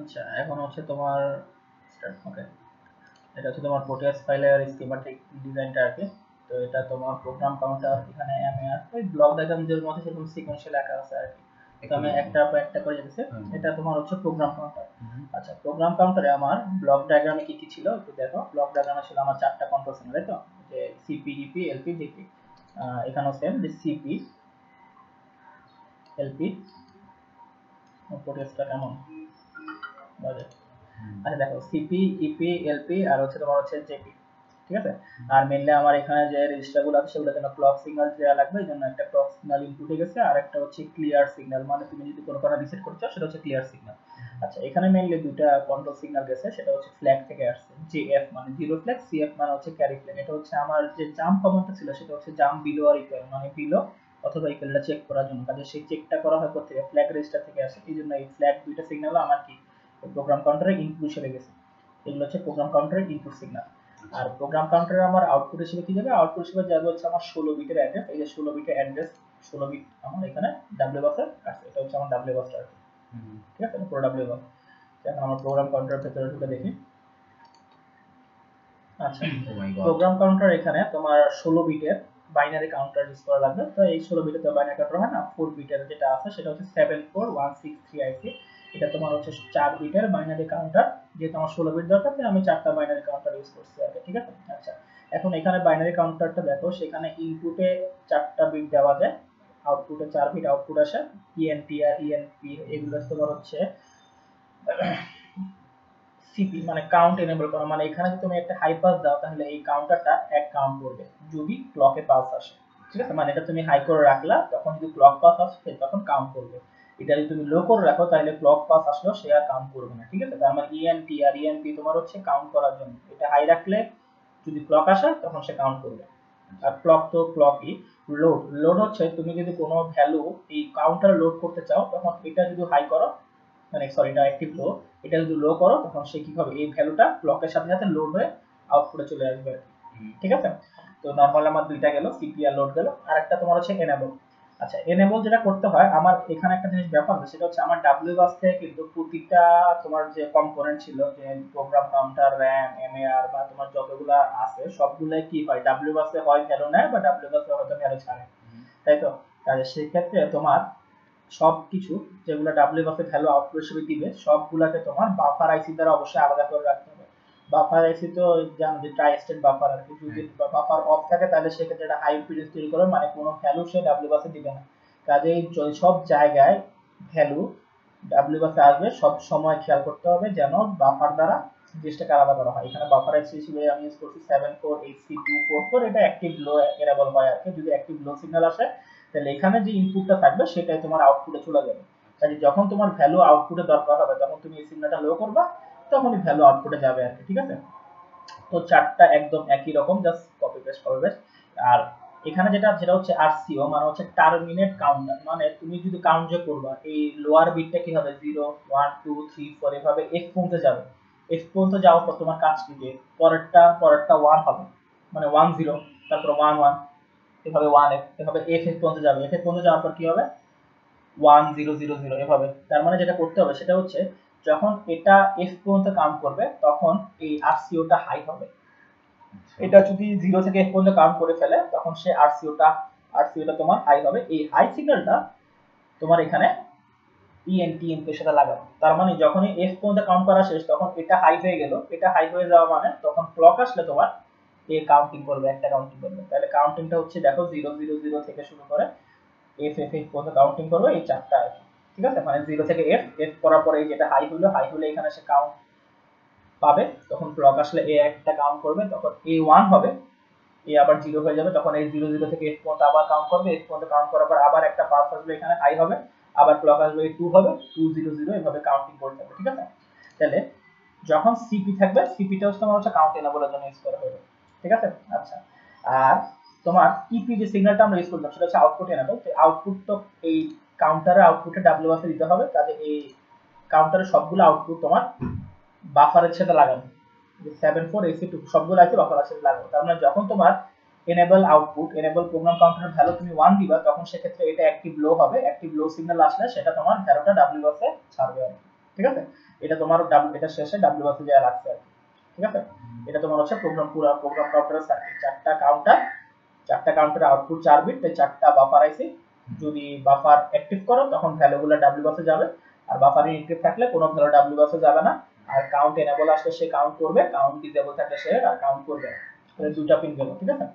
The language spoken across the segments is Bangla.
আচ্ছা, এখন হচ্ছে তোমার স্টার্ট। ওকে, এটা হচ্ছে তোমার প্রোটিয়াস ফাইলের স্কিমাটিক ডিজাইনটা আর কি। তো এটা তোমার প্রোগ্রাম কাউন্টার, এখানে এমএআর ওই ব্লক ডায়াগ্রামদের মধ্যে সেরকম সিকোয়েন্সিয়াল আকার আছে আর কি। তো আমি একটা পর একটা করে যেতেছি। এটা তোমার হচ্ছে প্রোগ্রাম কাউন্টার। আচ্ছা, প্রোগ্রাম কাউন্টারে আমার ব্লক ডায়াগ্রামে কি কি ছিল একটু দেখো। ব্লক ডায়াগ্রামে ছিল আমার চারটা কন্ট্রোল সিগন্যাল, তাই তো, যে সিপি, ইপি, এলপি, জিপি। এখানেও সেম, যে সিপি, এলপি, প্রোটিয়াসটা কেমন বাজে। আচ্ছা দেখো, সিপি, ইপি, এলপি আর হচ্ছে তোমার হচ্ছে জেপি, ঠিক আছে। আর মেনলি আমার এখানে যে রেজিস্টারগুলো আছে সেগুলোর জন্য ক্লক সিগন্যাল দেওয়া লাগবে, এই জন্য একটা ক্লক সিগন্যাল ইনপুটে গেছে, আর একটা হচ্ছে ক্লিয়ার সিগন্যাল, মানে তুমি যদি কোনো কারণে রিসেট করতে চাও সেটা হচ্ছে ক্লিয়ার সিগন্যাল। আচ্ছা, এখানে মেনলি দুইটা কন্ট্রোল সিগন্যাল গেছে, সেটা হচ্ছে ফ্ল্যাগ থেকে আসছে, জিএফ মানে জিরো ফ্ল্যাগ, সিএফ মানে হচ্ছে ক্যারি ফ্ল্যাগ। এটা হচ্ছে আমার যে জাম্প কমান্ডটা ছিল সেটা হচ্ছে জাম্প বিলো আর ইকুয়াল, মানে বিলো অথবা ইকুয়ালটা চেক করার জন্য, কাজে সেই চেকটা করা হয় কোথা থেকে, ফ্ল্যাগ রেজিস্টার থেকে আসে। এই জন্য এই ফ্ল্যাগ দুইটা সিগন্যাল আমার কি প্রোগ্রাম কাউন্টারে ইনপুট হিসেবে গেছে। এগুলো হচ্ছে প্রোগ্রাম কাউন্টারের ইনপুট সিগন্যাল। আর প্রোগ্রাম কাউন্টারে আমার আউটপুট হিসেবে কি যাবে, আউটপুট হিসেবে যাবে হচ্ছে আমার 16 বিটের অ্যাড্রেস। এই যে 16 বিটের অ্যাড্রেস, 16 বিট আমার এখানে ডাব্লিউ বাসে আছে, এটা হচ্ছে আমার ডাব্লিউ বাসটা আর কি। ঠিক আছে, পুরো ডাব্লিউ বাস। এখন আমার প্রোগ্রাম কাউন্টারের ভেতরে ঢুকে দেখি। আচ্ছা, প্রোগ্রাম কাউন্টার এখানে তোমার 16 বিটের বাইনারি কাউন্টার ইউজ করা লাগবে। তো এই 16 বিটের তো বাইনারি কাউন্টার হয় না, 4 বিটের যেটা আছে সেটা হচ্ছে 74163 আইসি। এটা তোমার হচ্ছে 4 বিটের বাইনারি কাউন্টার, যেহেতু আমার 16 বিট দরকার তাই আমি 4টা বাইনারি কাউন্টার ইউজ করছি আর কি। ঠিক আছে। আচ্ছা, এখন এখানে বাইনারি কাউন্টারটা দেখো, সেখানে ইনপুটে 4টা বিট দেওয়া যায়, আউটপুটে 4 বিট আউটপুট আসে। ইএনটি আর ইএনপি এগুলো তোমার হচ্ছে সিপি মানে কাউন্ট এনেবল করা, মানে এখানে যদি তুমি একটা হাই পাস দাও তাহলে এই কাউন্টারটা এক কাউন্ট করবে যদি ক্লকে পাস আসে। ঠিক আছে, মানে এটা তুমি হাই করে রাখলা, তখন যদি ক্লক পাস আসে তখন কাউন্ট করবে। এটা যদি তুমি লো করে রাখো তাহলে ক্লক পাস আসলেও সে আর কাউন্ট করবে না। ঠিক আছে, তার মানে ইএনটি আর ইএনপি তোমার হচ্ছে কাউন্ট করার জন্য, এটা হাই রাখলে যদি ক্লক আসে তখন সে কাউন্ট করবে। আর ক্লক তো ক্লকই। লোড, লোড হচ্ছে তুমি যদি কোনো ভ্যালু এই কাউন্টারে লোড করতে চাও তখন এটা যদি হাই করো, মানে সরি এটা অ্যাক্টিভ লো, এটা যদি লো করো তখন সে কি হবে, এই ভ্যালুটা ক্লকের সাথে সাথে লোড হয়ে আউটপুটে চলে আসবে। ঠিক আছে, তো নরমাল আমার দুইটা গেল, সিপিআর লোড গেল। আর একটা তোমার হচ্ছে এনেবল। আচ্ছা, এনেবল যেটা করতে হয় আমার এখানে একটা জিনিস ব্যাপার আছে, সেটা হচ্ছে আমার ডাব্লিউ বাস থেকে কিন্তু প্রতিটা তোমার যে কম্পোনেন্ট ছিল, যে প্রোগ্রাম কাউন্টার, র্যাম, এমএআর বা তোমার যতগুলা আছে সবগুলাই কি হয়, ডাব্লিউ বাসে হয় ভ্যালু নেয় বা ডাব্লিউ বাসে হয়তো ভ্যালু ছাড়ে, তাই তো। তাহলে সেক্ষেত্রে তোমার সবকিছু যেগুলো ডাব্লিউ বাফে ভ্যালু আউটপুট হিসেবে দিবে সবগুলাকে তোমার বাফার আইসি দ্বারা অবশ্যই আলাদা করে রাখতে হবে। বাফার আইসি তো জানো যে ট্রাই স্টেট বাফার আর কি, যদি বাফার অফ থাকে তাহলে সেক্ষেত্রে এটা হাই ইম্পিডেন্স তৈরি করে, মানে কোনো ভ্যালু সে ডাব্লিউ বাসে দিবে না। কাজেই সব জায়গায় ভ্যালু ডাব্লিউ বাসে আসবে সব সময় খেয়াল করতে হবে যেন বাফার দ্বারা জিনিসটাকে আলাদা করা হয়। এখানে বাফার আইসি হিসেবে আমি ইউজ করছি 74HC244, এটা অ্যাক্টিভ লো এনেবল হয় আর কি। যদি অ্যাক্টিভ লো সিগন্যাল আসে তাহলে এখানে যে ইনপুটটা থাকবে সেটাই তোমার আউটপুটে চলে যাবে। কাজে যখন তোমার ভ্যালু আউটপুটে দরকার হবে তখন তুমি এই সিগন্যালটা লো করবা, তখনই ভ্যালু আউটপুটে যাবে আর কি। ঠিক আছে, তো চারটা একদম একই রকম, just copy paste copy paste. আর এখানে যেটা যেটা হচ্ছে আরসিও মানে হচ্ছে টার্মিনেট কাউন্টার, মানে তুমি যদি কাউন্ট যে করবা এই লোয়ার বিটটা কি হবে 0 1 2 3 4 এভাবে এফ পর্যন্ত যাবে। এফ পর্যন্ত যাওয়ার পর তোমার কাজ কি, যে পরেরটা 1 হবে, মানে 1 0, তারপর 1 1, এভাবে 1 এফ, এভাবে এফ এফ পর্যন্ত যাবে। এফ এফ পর্যন্ত যাওয়ার পর কি হবে 1 0 0 0 এভাবে। তার মানে যেটা করতে হবে সেটা হচ্ছে যখন এটা এফ পর্যন্ত কাউন্ট করবে তখন এই আরসিওটা হাই হবে। এটা যদি 0 থেকে এফ পর্যন্ত কাউন্ট করে ফেলে তখন সে আরসিওটা তোমার হাই হবে। এই হাই সিগন্যালটা তোমার এখানে ইএনটি এর সাথে লাগানো, তার মানে যখনই এফ পর্যন্ত কাউন্ট করা শেষ তখন এটা হাই হয়ে গেল, এটা হাই হয়ে যাওয়া মানে তখন ক্লক আসলে তোমার এ কাউন্টিং করবে, একটা কাউন্টিং করবে। তাহলে কাউন্টিংটা হচ্ছে দেখো 0 0 0 থেকে শুরু করে এফ এফ এফ পর্যন্ত কাউন্টিং করবে, এই চারটা আর কি। ঠিক আছে, মানে 0 থেকে এফ, এফ করার পরে যেটা হাই হলে এখানে সে কাউন্ট পাবে, তখন ক্লক আসলে এ একটা কাউন্ট করবে, তখন এ 1 হবে, এ আবার 0 হয়ে যাবে, তখন এই 0 0 থেকে এফ পর্যন্ত আবার কাউন্ট করবে, এফ পর্যন্ত কাউন্ট করার পর আবার একটা পাস আসবে এখানে হাই হবে, আবার ক্লক আসবে 2 হবে, 2 0 0 এভাবে কাউন্টিং করতে হবে। ঠিক আছে, তাহলে যখন সিপি থাকবে, সিপিটা হচ্ছে তোমার হচ্ছে কাউন্ট এনেবলের জন্য ইউজ করা হবে। ঠিক আছে, আচ্ছা। আর তোমার ইপি যে সিগন্যালটা আমরা ইউজ করলাম সেটা হচ্ছে আউটপুট এনেবল। তো আউটপুট তো এই কাউন্টারের আউটপুটে ডাব্লিউ বাসে দিতে হবে, কাজে এই কাউন্টারের সবগুলো আউটপুট তোমার বাফারের সাথে লাগানো, যে 74AC2 সবগুলো আছে বাফারের সাথে লাগানো। তার মানে যখন তোমার এনেবল আউটপুট, এনেবল প্রোগ্রাম কাউন্টারের ভ্যালু তুমি 1 দিবা তখন সেক্ষেত্রে এটা অ্যাক্টিভ লো হবে, অ্যাক্টিভ লো সিগন্যাল আসলে সেটা তোমার ভ্যালুটা ডাব্লিউ বাসে ছাড়বে আর কি। ঠিক আছে, এটা তোমার এটা শেষে ডাব্লিউ বাসে যা লাগছে আর কি। ঠিক আছে, এটা তোমার হচ্ছে প্রোগ্রাম কাউন্টারের সার্কিট। চারটা কাউন্টারের আউটপুট 4 বিট, তাই চারটা বাফার আইসি। যদি বাফার অ্যাক্টিভ করো তখন ভ্যালুগুলো ডাব্লিউ বাসে যাবে, আর বাফার ইনঅ্যাক্টিভ থাকলে কোনো ভ্যালু ডাব্লিউ বাসে যাবে না। আর কাউন্ট এনেবল আসলে সে কাউন্ট করবে, কাউন্ট ডিসেবল থাকলে সে আর কাউন্ট করবে না। তাহলে দুটো পিন গেল। ঠিক আছে,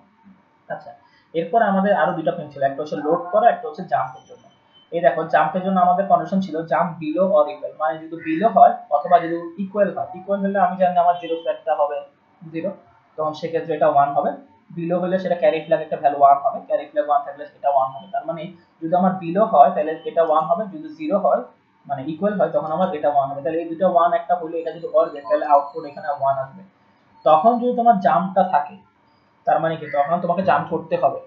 আচ্ছা এরপর আমাদের আরো দুটো পিন ছিল, একটা হচ্ছে লোড করা, একটা হচ্ছে জাম্পের জন্য। এই দেখো জাম্পের জন্য আমাদের কন্ডিশন ছিল জাম্প বিলো অর ইকুয়াল, মানে যদি বিলো হয় অথবা যদি ইকুয়াল হয়। ইকুয়াল হলে আমি জানি আমার জিরো ফ্ল্যাগটা হবে 0, তখন সেক্ষেত্রে এটা 1 হবে। বিলো হলে সেটা ক্যারি ফ্ল্যাগ একটা ভ্যালু 1 হবে, ক্যারি ফ্ল্যাগ 1 থাকলে এটা 1 হবে। তার মানে যদি আমার বিলো হয় তাহলে এটা 1 হবে, যদি 0 হয় মানে ইকুয়াল হয় তখন আমার এটা 1 হবে। তাহলে এই দুটো 1 একটা হলে এটা যদি অর গেট তাহলে আউটপুট এখানে 1 আসবে। তখন যদি তোমার জাম্পটা থাকে তার মানে কি তখন তোমাকে জাম্প করতে হবে,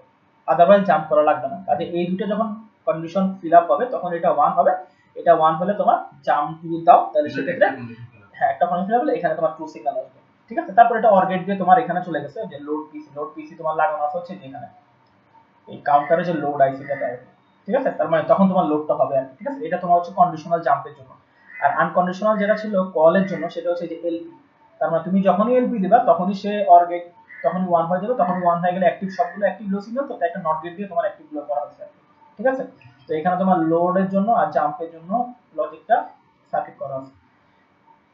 আদারওয়াইজ জাম্প করা লাগবে না। কাজে এই দুটো যখন কন্ডিশন ফিল আপ হবে তখন এটা 1 হবে। এটা 1 হলে তোমার জাম্প টু দাও, তাহলে সেক্ষেত্রে হ্যাঁ একটা কন্ডিশন ফিল আপ হলে এখানে তোমার ট্রু সিগন্যাল আসবে। ঠিক আছে, তারপর এটা অর গেট দিয়ে তোমার এখানে চলে গেছে যে লোড পিসি তোমার লাগানো আছে হচ্ছে এখানে এই কাউন্টারে যে লোড আইসিটা দেয়। ঠিক আছে, তার মানে তখন তোমার লোডটা হবে আর কি। ঠিক আছে, এটা তোমার হচ্ছে কন্ডিশনাল জাম্পের জন্য। আর আনকন্ডিশনাল যেটা ছিল কলের জন্য সেটা হচ্ছে যে এলপি। তার মানে তুমি যখনই এলপি দিবা তখনই সে অর গেট তখনই 1 হয়ে যাবে, তখনই 1 হয়ে গেলে অ্যাক্টিভ সবগুলো অ্যাক্টিভ লো সিগন্যাল, তো একটা নট গেট দিয়ে তোমার অ্যাক্টিভ লো করা হচ্ছে। ঠিক আছে, তো এখানে তোমার লোডের জন্য আর জাম্পের জন্য লজিকটা সার্কিট করা আছে।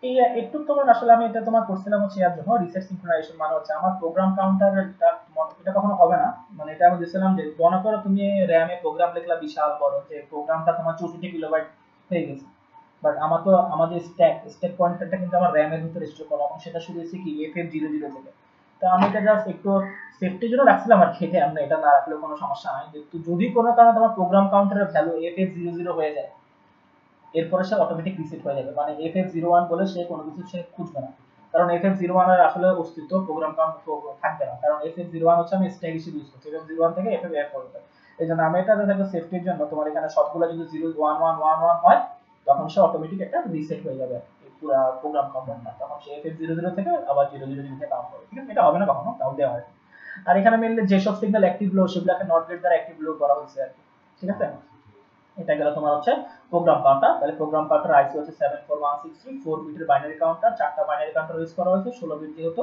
এই একটু তোমার আসলে আমি এটা তোমার করছিলাম হচ্ছে এর জন্য রিসেট সিনক্রোনাইজেশন, মানে হচ্ছে আমার প্রোগ্রাম কাউন্টার এটা কখনো হবে না। মানে এটা আমি দিছিলাম যে মনে করো তুমি র‍্যামে প্রোগ্রাম লিখলা বিশাল বড়, যে প্রোগ্রামটা তোমার 64 কিলোবাইট হয়ে গেছে, বাট আমার তো আমাদের স্ট্যাক পয়েন্টারটা কিন্তু আমার র‍্যামের ভিতরে স্টোর করা, এবং সেটা শুরু হচ্ছে কি FF00 থেকে। তো আমি এটা জাস্ট একটু সেফটির জন্য রাখছিলাম আর খেতে, আমরা এটা না রাখলেও কোনো সমস্যা নাই। কিন্তু যদি কোনো কারণে তোমার প্রোগ্রাম কাউন্টারের ভ্যালু FF00 হয়ে যায় এরপরে সে অটোমেটিক রিসেট হয়ে যাবে, মানে FF01 বলে সে কোনো কিছু সে খুঁজবে না। কারণ FF01 এর আসলে অস্তিত্ব প্রোগ্রাম কাউন্ট থাকবে না, কারণ FF01 হচ্ছে আমি স্ট্যাক হিসেবে ইউজ করছি, FF01 থেকে FF পর্যন্ত। এই জন্য আমি এটা যাতে সেফটির জন্য তোমার এখানে সবগুলো যদি 01111 হয় তখন সে অটোমেটিক একটা রিসেট হয়ে যাবে এই পুরো প্রোগ্রাম কাউন্টারটা, তখন সে FF00 থেকে আবার 00 থেকে কাউন্ট করবে। ঠিক আছে, এটা হবে না কখনো, তাও দেওয়া হয়। আর এখানে মেইনলি যেসব সিগন্যাল অ্যাক্টিভ লো সেগুলোকে নট গেট দ্বারা অ্যাক্টিভ লো করা হয়েছে আর কি। ঠিক আছে, এটা গেল তোমার হচ্ছে প্রোগ্রাম কাউন্টার। তাহলে প্রোগ্রাম কাউন্টার আইসি হচ্ছে 74163, 4 বিটের বাইনারি কাউন্টার, চারটা বাইনারি কাউন্টার ইউজ করা হয়েছে 16 বিট যেহেতু।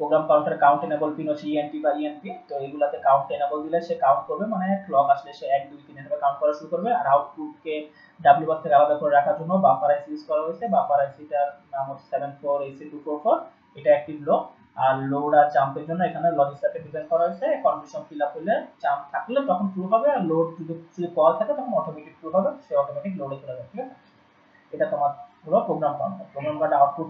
প্রোগ্রাম কাউন্টারে কাউন্ট এনেবল পিন হচ্ছে ইএনপি বা ইএনপি, তো এগুলাতে কাউন্ট এনেবল দিলে সে কাউন্ট করবে, মানে ক্লক আসলে সে 1 2 3 এভাবে কাউন্ট করা শুরু করবে। আর আউটপুটকে ডাব্লিউ বাস থেকে আলাদা করে রাখার জন্য বাফার আইসি ইউজ করা হয়েছে। বাফার আইসিটার নাম হচ্ছে 74AC244, এটা অ্যাক্টিভ লো। আর লোড আর জাম্পের জন্য এখানে লজিক সার্কিট ডিজাইন করা হয়েছে, কন্ডিশন ফিল আপ হলে জাম্প থাকলে তখন ট্রু হবে, আর লোড যদি কল থাকে তখন অটোমেটিক ট্রু হবে, সে অটোমেটিক লোডে চলে যাবে। ঠিক আছে, এটা তোমার হলো program counter. Program counter output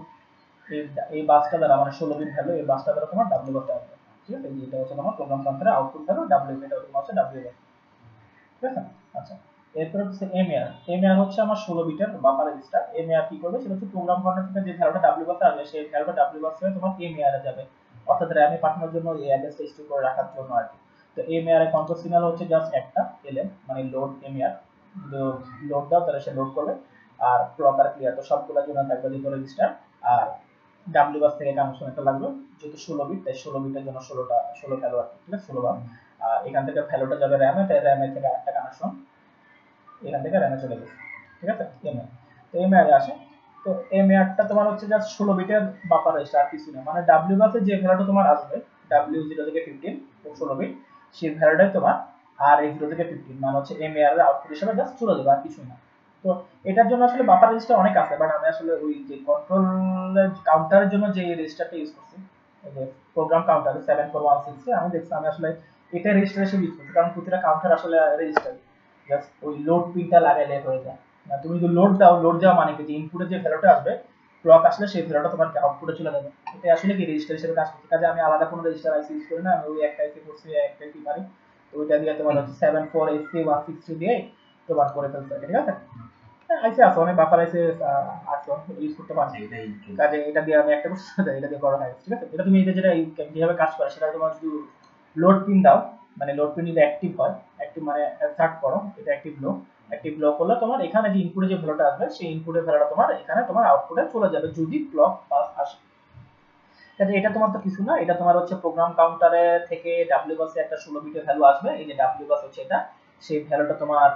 এই বাসটা দ্বারা মানে 16 বিট ভ্যালু, এই বাসটা দ্বারা তোমার ডাব্লিউ বাসে আসবে। ঠিক আছে, এটা হচ্ছে তোমার প্রোগ্রাম কাউন্টারের আউটপুট ভ্যালু, ডাব্লিউ এটা হচ্ছে ডাব্লিউ বাস। ঠিক আছে, আচ্ছা এরপর হচ্ছে এমএআর। এমএআর হচ্ছে আমার 16 বিটের বাফার রেজিস্টার। এমএআর কি করবে সেটা হচ্ছে প্রোগ্রাম কাউন্টার থেকে যে ভ্যালুটা ডাব্লিউ বাসে আসবে সেই ভ্যালুটা ডাব্লিউ বাসে তোমার এমএআর এ যাবে, অর্থাৎ র‍্যামে পাঠানোর জন্য এই অ্যাড্রেসটা স্টোর করে রাখার জন্য আর কি। তো এমএআর এর কন্ট্রোল সিগন্যাল হচ্ছে জাস্ট একটা এলএম, মানে লোড এমএআর। লোড দাও তাহলে সে লোড করবে, আর ক্লক আর ক্লিয়ার তো সবগুলোর জন্য থাকবে দুটো রেজিস্টার। আর ডাব্লিউ বাস থেকে কানেকশন একটা লাগবে, যেহেতু 16 বিট তাই 16 বিটের জন্য 16 ভ্যালু আর কি। ঠিক আছে, 16 বার। আর এখান থেকে ভ্যালুটা যাবে র‍্যামে, তাই র‍্যামে থেকে একটা কানেকশন এখান থেকে র‍্যামে চলে গেছে। ঠিক আছে, এমএআর তো এমএআর আসে। তো এমএআরটা তোমার হচ্ছে জাস্ট 16 বিটের বাফার রেজিস্টার, আর কিছু না। মানে ডাব্লিউ বাসে যে ভ্যালুটা তোমার আসবে W0 থেকে 15 16 বিট, সেই ভ্যালুটাই তোমার আর A0 থেকে 15 মানে হচ্ছে এমএআর এর আউটপুট হিসেবে জাস্ট চলে যাবে, আর কিছুই না। তো এটার জন্য আসলে বাফার রেজিস্টার অনেক আছে, বাট আমি আসলে ওই যে কন্ট্রোল কাউন্টারের জন্য যে রেজিস্টারটা ইউজ করছি এই যে প্রোগ্রাম কাউন্টার 74163, আমি দেখছি আমি আসলে এটা রেজিস্টার হিসেবে ইউজ করছি, কারণ প্রতিটা কাউন্টার আসলে রেজিস্টার জাস্ট ওই লোড পিনটা লাগাইলে হয়ে যায়। না তুমি যদি লোড দাও, লোড দেওয়া মানে কি যে ইনপুটে যে ভ্যালুটা আসবে ক্লক আসলে সেই ভ্যালুটা তোমার আউটপুটে চলে যাবে। এটা আসলে কি রেজিস্টার হিসেবে কাজ করছে। কাজে আমি আলাদা কোনো রেজিস্টার আইসি ইউজ করি না, আমি ওই একটা আইসি করছি, একটা আইসি পারি, তো ওইটা দিয়ে তোমার হচ্ছে 74AC163 দিয়ে তোমার করে ফেলতে হবে। ঠিক আছে, আইসি আছে অনেক বাফার আইসি আছে ইউজ করতে পারছি, কাজে এটা দিয়ে আমি একটা করছি, এটা দিয়ে করা হয়। ঠিক আছে, এটা তুমি এটা যেটা যেভাবে কাজ করে সেটা তোমার শুধু লোড পিন দাও, মানে লোড পিন যদি অ্যাক্টিভ হয়, অ্যাক্টিভ মানে স্টার্ট করো, এটা অ্যাক্টিভ লো করলে তোমার এখানে যে ইনপুটে যে ভ্যালুটা আসবে সেই ইনপুটের ভ্যালুটা তোমার এখানে তোমার আউটপুটে চলে যাবে যদি ক্লক পাস আসে। কাজে এটা তোমার তো কিছু না, এটা তোমার হচ্ছে প্রোগ্রাম কাউন্টারে থেকে ডাব্লিউ বাসে একটা 16 বিটের ভ্যালু আসবে, এই যে ডাব্লিউ বাস হচ্ছে এটা, সেই ভ্যালুটা তোমার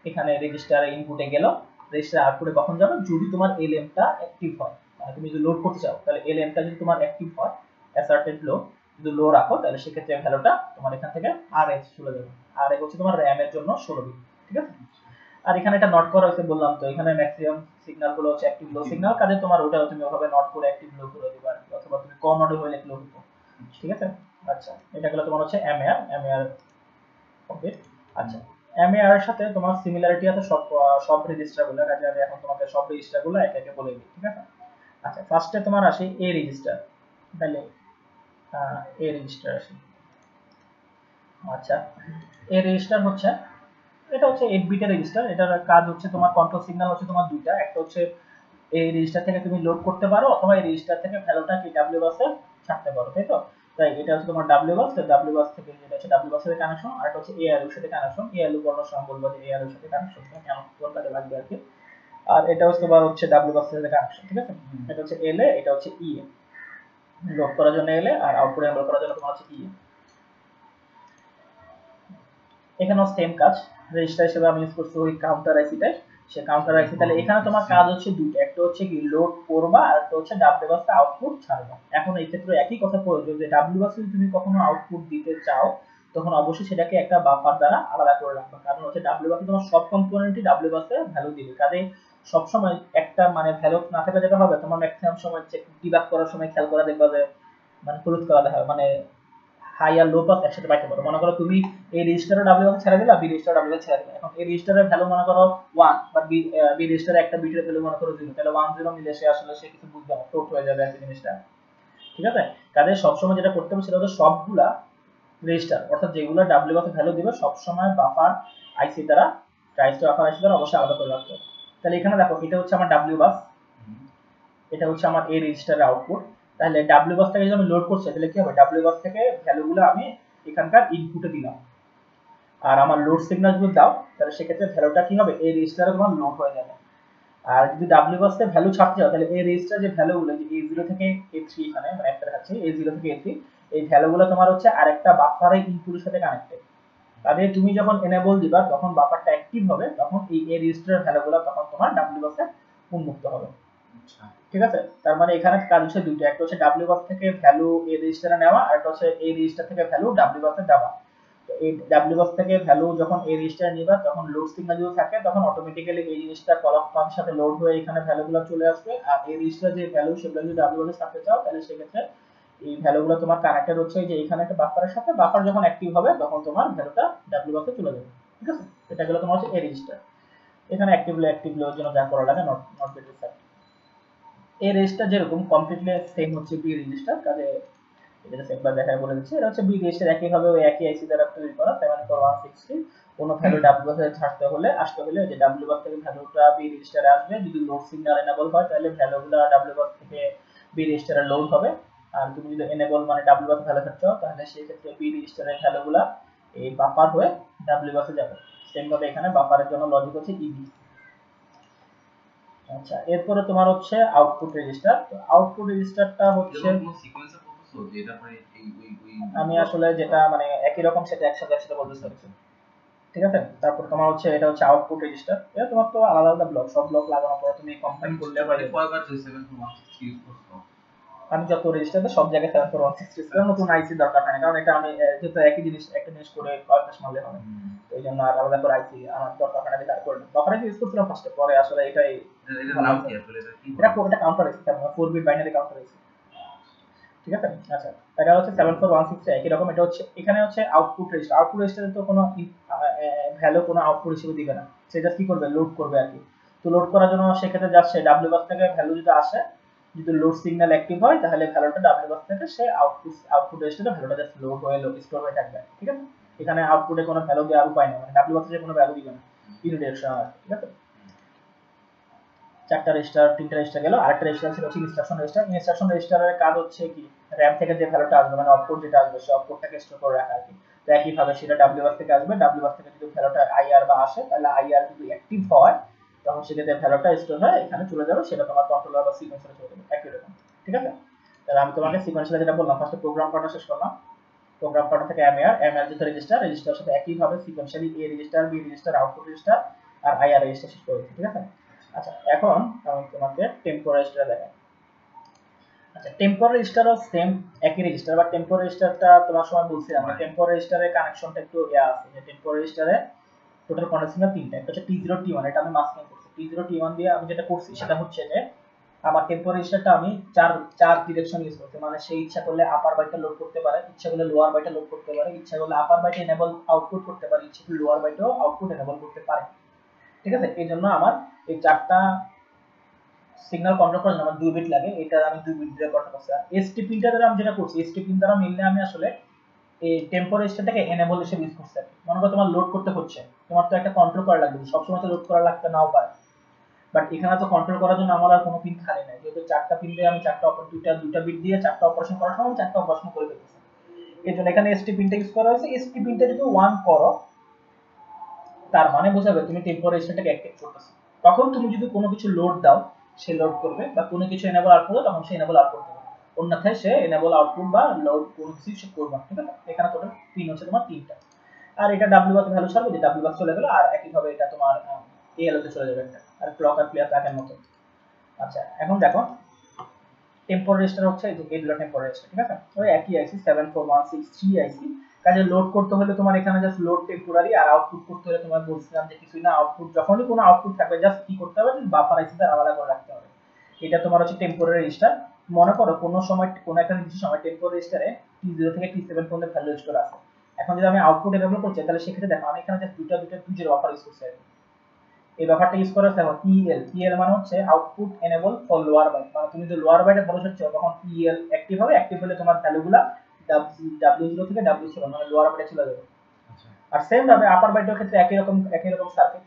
এখানে রেজিস্টারে ইনপুটে গেল, রেজিস্টার আউটপুটে কখন যাবে, যদি তোমার lm টা অ্যাক্টিভ হয়, মানে তুমি যদি লোড করতে চাও তাহলে lm টা যদি তোমার অ্যাক্টিভ হয়, অ্যাসার্টেড লো যদি লো রাখো, তাহলে সেক্ষেত্রে ভ্যালুটা তোমার এখান থেকে rh চলে যাবে। আর হচ্ছে তোমার র্যাম এর জন্য 16 বিট, ঠিক আছে। আর এখানে এটা নট করা হয়েছে বললাম তো, এখানে ম্যাক্সিমাম সিগন্যাল গুলো হচ্ছে অ্যাক্টিভ লো সিগন্যাল, কাজে তোমার ওটা তুমি ওভাবে নট করে অ্যাক্টিভ লো করে দিবা, অথবা তুমি কম নট হয়ে লিখলেও হতো, ঠিক আছে। আচ্ছা, এটা গেল তোমার হচ্ছে এমএআর ওকে। আচ্ছা, এমএআর এর সাথে তোমার সিমিলারিটি আছে সব রেজিস্টার গুলো, কাজে আমি এখন তোমাকে সব রেজিস্টার গুলো একে একে বলে দিই, ঠিক আছে। আচ্ছা, ফার্স্টে তোমার আসে এ রেজিস্টার, তাহলে এ রেজিস্টার আসে। আচ্ছা, এ রেজিস্টার হচ্ছে, এটা হচ্ছে 8 বিটের রেজিস্টার। এটার কাজ হচ্ছে তোমার কন্ট্রোল সিগন্যাল হচ্ছে তোমার দুইটা, একটা হচ্ছে এই রেজিস্টার থেকে তুমি লোড করতে পারো, অথবা এই রেজিস্টার থেকে ভ্যালুটা কি ডাব্লিউ বাসে ছাড়তে পারো, তাই তো। তাই এটা হচ্ছে তোমার ডাব্লিউ বাস, ডাব্লিউ বাস থেকে যেটা হচ্ছে ডাব্লিউ বাসের কানেকশন, আর এটা হচ্ছে এআরইউ সাথে কানেকশন। এআরইউ বলার সময় বলবো যে এআরইউ সাথে কানেকশন কেমন কোন কাজে লাগবে আর কি। আর এটা হচ্ছে তোমার হচ্ছে ডাব্লিউ বাসের সাথে কানেকশন, ঠিক আছে। এটা হচ্ছে এলএ, এটা হচ্ছে ইএ, লোড করার জন্য এলএ আর আউটপুট হ্যান্ডেল করার জন্য তোমার হচ্ছে ইএ। এখানেও সেম কাজ, রেজিস্টার হিসেবে আমি ইউজ করছি ওই কাউন্টার আইসিটাই, সে কাউন্টার আইসি। তাহলে এখানে তোমার কাজ হচ্ছে দুটো, একটা হচ্ছে কি লোড করবা, আর একটা হচ্ছে ডাব্লিউ বাসে আউটপুট ছাড়বা। এখন এই ক্ষেত্রে একই কথা প্রয়োজন যে ডাব্লিউ বাসে যদি তুমি কখনো আউটপুট দিতে চাও, তখন অবশ্যই সেটাকে একটা বাফার দ্বারা আলাদা করে রাখবা, কারণ হচ্ছে ডাব্লিউ বাসে তোমার সব কম্পোনেন্টই ডাব্লিউ বাসে ভ্যালু দিবে, কাজে সবসময় একটা মানে ভ্যালু না থাকলে যেটা হবে, তোমার ম্যাক্সিমাম সময় চেক ডিবাগ করার সময় খেয়াল করা দেখবা যে মানে হলুদ করা দেখা মানে হাই আর লো পাস একসাথে পাইতে পারো। মনে করো তুমি এই রেজিস্টারে ডাব্লিউ বাস ছেড়ে দিলা, বি রেজিস্টারে ডাব্লিউ বাস ছেড়ে দিলা, এখন এই রেজিস্টারের ভ্যালু মনে করো 1, বা বি রেজিস্টারে একটা বিটের ভ্যালু মনে করো 0, তাহলে 1 0 মিলে সে আসলে সে কিছু বুঝবে না, ফ্লোট হয়ে যাবে আর কি জিনিসটা, ঠিক আছে। কাজে সবসময় যেটা করতে হবে সেটা হচ্ছে সবগুলা রেজিস্টার, অর্থাৎ যেগুলো ডাব্লিউ বাসে ভ্যালু দিবে সবসময় বাফার আইসি দ্বারা, ট্রাইস টু বাফার আইসি দ্বারা অবশ্যই আলাদা করে রাখতে হবে। তাহলে এখানে দেখো, এটা হচ্ছে আমার ডাব্লিউ বাস, এটা হচ্ছে আমার এই রেজিস্টারের আউটপুট। তাহলে ডাব্লিউ বাস থেকে যদি আমি লোড করছি, তাহলে কি হবে, ডাব্লিউ বাস থেকে ভ্যালুগুলো আমি এখানকার ইনপুটে দিলাম, আর আমার লোড সিগন্যাল যদি দাও, তাহলে সেক্ষেত্রে ভ্যালুটা কি হবে, এই রেজিস্টারে তোমার লোড হয়ে যাবে। আর যদি ডাব্লিউ বাস থেকে ভ্যালু ছাড়তে চাও, তাহলে এই রেজিস্টার যে ভ্যালুগুলো, যে A0 থেকে A3, এখানে মানে একটা দেখাচ্ছি A0 থেকে A3, এই ভ্যালুগুলো তোমার হচ্ছে আরেকটা বাফারে ইনপুটের সাথে কানেক্টেড। তাহলে তুমি যখন এনেবল দিবা, তখন বাফারটা অ্যাক্টিভ হবে, তখন এই রেজিস্টারের ভ্যালুগুলো তখন তোমার ডাব্লিউ বাসে উন্মুক্ত হবে, ঠিক আছে। তার মানে এখানে কাজ হচ্ছে দুটো, একটা হচ্ছে ডাব্লিউ বাস থেকে ভ্যালু এই রেজিস্টারে নেওয়া, আর একটা হচ্ছে এই রেজিস্টার থেকে ভ্যালু ডাব্লিউ বাসে দেওয়া। তো এই ডাব্লিউ বাস থেকে ভ্যালু যখন এই রেজিস্টারে নিবা, তখন লোড সিগন্যাল যদি থাকে, তখন অটোমেটিক্যালি এই জিনিসটা কলম পাম্পের সাথে লোড হয়ে এখানে ভ্যালুগুলো চলে আসবে। আর এই রেজিস্টারে যে ভ্যালু, সেগুলো যদি ডাব্লিউ বাসে ছাড়তে চাও, তাহলে সেক্ষেত্রে এই ভ্যালুগুলো তোমার কানেক্টেড হচ্ছে যে এখানে একটা বাফারের সাথে, বাফার যখন অ্যাক্টিভ হবে তখন তোমার ভ্যালুটা ডাব্লিউ বাসে চলে যাবে, ঠিক আছে। এটা গেল তোমার হচ্ছে এই রেজিস্টার। এখানে অ্যাক্টিভ লোর জন্য যা করা লাগে, নট নট গেট রিসার্চ। এই রেজিস্টার যেরকম কমপ্লিটলি সেম হচ্ছে বি রেজিস্টার, কাজে এটা একবার দেখায় বলে দিচ্ছি। এটা হচ্ছে বি রেজিস্টার, একই ভাবে ওই একই আইসি দ্বারা তৈরি করা 74160। কোন ভ্যালু ডাব্লিউ বাসে আসতে হলে যে ডাব্লিউ বাস থেকে ভ্যালুটা বি রেজিস্টারে আসবে, যদি লোড সিগন্যাল এনেবল হয় তাহলে ভ্যালুগুলো ডাব্লিউ বাস থেকে বি রেজিস্টারে লোড হবে। আর তুমি যদি এনেবল মানে ডাব্লিউ বাস ভ্যালু চাও, তাহলে সেই ক্ষেত্রে বি রেজিস্টারের ভ্যালুগুলো এই বাফার হয়ে ডাব্লিউ বাসে যাবে। সেম ভাবে এখানে বাফারের জন্য লজিক হচ্ছে ইবি। আচ্ছা, এরপরে তোমার হচ্ছে আউটপুট রেজিস্টার। তো আউটপুট রেজিস্টারটা হচ্ছে, আমি আসলে যেটা মানে একই রকম সেটা একসাথে বলতে চাচ্ছি, ঠিক আছে। তারপর তোমার হচ্ছে এটা হচ্ছে আউটপুট রেজিস্টার, এটা তোমার তো আলাদা আলাদা ব্লক, সব ব্লক লাগানোর পরে তুমি কম্পাইল করলে হয়। আমি যত রেজিস্টার সব জায়গায় 74160 নতুন আইসি দরকার হয় না, কারণ এটা আমি যেহেতু একই জিনিস একটা জিনিস করে কয়েকটা মারলে হবে, এই জন্য আর আলাদা করে আইসি আমার দরকার হয় না, এটা করে বাফারে ইউজ করছিলাম ফার্স্টে, পরে আসলে এটাই এটা নাম কি আসলে, এটা কোডটা কাউন্টার আইসি, 4 বিট বাইনারি কাউন্টার আইসি, ঠিক আছে। আচ্ছা, এটা হচ্ছে 74160 একই রকম। এটা হচ্ছে এখানে হচ্ছে আউটপুট রেজিস্টার। আউটপুট রেজিস্টারে তো কোনো ভ্যালু কোনো আউটপুট হিসেবে দিবে না, সে জাস্ট কি করবে, লোড করবে আর কি। তো লোড করার জন্য সেক্ষেত্রে জাস্ট সে ডাব্লিউ বাস থেকে ভ্যালু যদি আসে, যদি লোড সিগন্যাল অ্যাক্টিভ হয়, তাহলে ভ্যালুটা ডাব্লিউ বাস থেকে সে আউটপুট রেজিস্টারে ভ্যালুটা জাস্ট লোড হয়ে স্টোর হয়ে থাকবে, ঠিক আছে। এখানে আউটপুটে কোনো ভ্যালু দেওয়ার উপায় নেই, মানে ডাব্লিউ বাসে কোনো ভ্যালু দিবে না ইউনিডিরেকশনাল, ঠিক আছে। চারটা রেজিস্টার, তিনটা রেজিস্টার গেল। আরেকটা রেজিস্টার ছিল হচ্ছে ইনস্ট্রাকশন রেজিস্টার। ইনস্ট্রাকশন রেজিস্টারের কাজ হচ্ছে কি, র‍্যাম থেকে যে ভ্যালুটা আসবে মানে অপকোড যেটা আসবে, সেই অপকোডটাকে স্টোর করে রাখা আর কি। তো একই ভাবে সেটা ডাব্লিউ বাস থেকে আসবে, ডাব্লিউ বাস থেকে যদি ভ্যালুটা আইআর বা আসে, তাহলে আইআর যদি অ্যাক্টিভ হয়, তখন সেক্ষেত্রে ভ্যালুটা স্টোর হয়ে এখানে চলে যাবে, সেটা তোমার কন্ট্রোলার বা সিকোয়েন্সারে চলে যাবে, একই রকম, ঠিক আছে। তাহলে আমি তোমাকে সিকোয়েন্সারে যেটা বললাম, ফার্স্টে প্রোগ্রাম পার্টটা শেষ করলাম। প্রোগ্রাম পার্ট থেকে এমআর যেটা রেজিস্টার, রেজিস্টারের সাথে একই ভাবে sequentially A register, B register, output register আর আইআর রেজিস্টার শেষ করেছি, ঠিক আছে। আচ্ছা এখন আমি তোমাকে টেম্পোরারি রেজিস্টার দেখাই। আচ্ছা টেম্পোরারি রেজিস্টারও সেম একই রেজিস্টার, বাট টেম্পোরারি রেজিস্টারটা তোমার সময় বলছিলাম যে টেম্পোরারি রেজিস্টারের কানেকশনটা একটু আছে, যে টেম্পোরারি রেজিস্টারে টোটাল কানেকশন তিনটা, একটা হচ্ছে T0 T1, এটা আমি মাস্কিং করছি। T0 T1 দিয়ে আমি যেটা করছি সেটা হচ্ছে যে আমার টেম্পোরারি রেজিস্টারটা আমি চার চার ডিরেকশন ইউজ করছি, মানে সেই ইচ্ছা করলে আপার বাইটটা লোড করতে পারে, ইচ্ছা করলে লোয়ার বাইটটা লোড করতে পারে, ইচ্ছা করলে আপার বাইটে এনেবল আউটপুট করতে পারে, ইচ্ছা করলে লোয়ার বাইটেও আউটপুট এনেবল করতে পারে। ঠিক আছে, এই জন্য আমার এই চারটা সিগন্যাল কন্ট্রোল করার জন্য আমার 2 বিট লাগে, এটা আমি 2 বিট দিয়ে কন্ট্রোল করছি। আর এসটি পিনটা দ্বারা আমি যেটা করছি, এসটি পিন দ্বারা মেইনলি আমি আসলে এই টেম্পোরারি রেজিস্টারটাকে এনেবল হিসেবে ইউজ করছি। মনে করো তোমার লোড করতে হচ্ছে, তোমার তো একটা কন্ট্রোল করা লাগবে, সবসময় তো লোড করা লাগতে নাও পারে, বাট এখানে তো কন্ট্রোল করার জন্য আমার আর কোনো পিন খালি নাই, যেহেতু চারটা পিন দিয়ে আমি চারটা দুইটা বিট দিয়ে চারটা অপারেশন করার সময় চারটা অপারেশন করে ফেলতেছি। এই জন্য এখানে এসটি পিনটা ইউজ করা হয়েছে। এসটি পিনটা যদি 1 করো তার মানে বোঝাবে তুমি টেম্পোরারি রেজিস্টারটাকে অ্যাক্টিভ করতেছো। তখন তুমি যদি কোনো কিছু লোড দাও সে লোড করবে, বা কোনো কিছু এনেবল আউটপুট দাও তখন সে এনেবল আউটপুট দেবে, অন্যথায় সে এনেবল আউটপুট বা লোড কোনো কিছু সে করবে না। ঠিক আছে, এখানে টোটাল পিন হচ্ছে তোমার তিনটা। আর এটা ডাব্লিউ বাস ভ্যালু ছাড়বে, যে ডাব্লিউ বাস চলে গেল, আর একইভাবে এটা তোমার এএলও তে চলে যাবে একটা, আর ক্লক আর ক্লিয়ার আগের মতো। আচ্ছা এখন দেখো টেম্পোরারি রেজিস্টার হচ্ছে এই যে এগুলো টেম্পোরারি রেজিস্টার। ঠিক আছে, ওই একই আইসি 74163 আইসি। কাজে লোড করতে হলে তোমার এখানে জাস্ট লোড টেম্পোরারি, আর আউটপুট করতে হলে তোমার বলছিলাম যে কিছুই না, আউটপুট যখনই কোনো আউটপুট থাকবে জাস্ট কি করতে হবে, বাফার আইসিতে আলাদা করে রাখতে হবে। এটা তোমার হচ্ছে টেম্পোরারি রেজিস্টার। মনে করো কোনো সময় কোনো একটা নির্দিষ্ট সময় টেম্পোরারি রেজিস্টারে T0 থেকে T7 পর্যন্ত ভ্যালু স্টোর আছে। এখন যদি আমি আউটপুট এনেবল করছি তাহলে সেক্ষেত্রে দেখো আমি এখানে জাস্ট দুইটা দুইটা বাফার ইউজ করছি। এই ব্যাপারটা ইউজ করা দেখো EL মানে হচ্ছে output enable for lower byte, মানে তুমি যদি লোয়ার বাইটে ভ্যালু হচ্ছে তখন EL অ্যাক্টিভ হবে, অ্যাক্টিভ হলে তোমার ভ্যালুগুলা W0 থেকে W0 মানে লোয়ার বাইটে চলে যাবে। আর সেম ভাবে আপার বাইটের ক্ষেত্রে একই রকম সার্কিট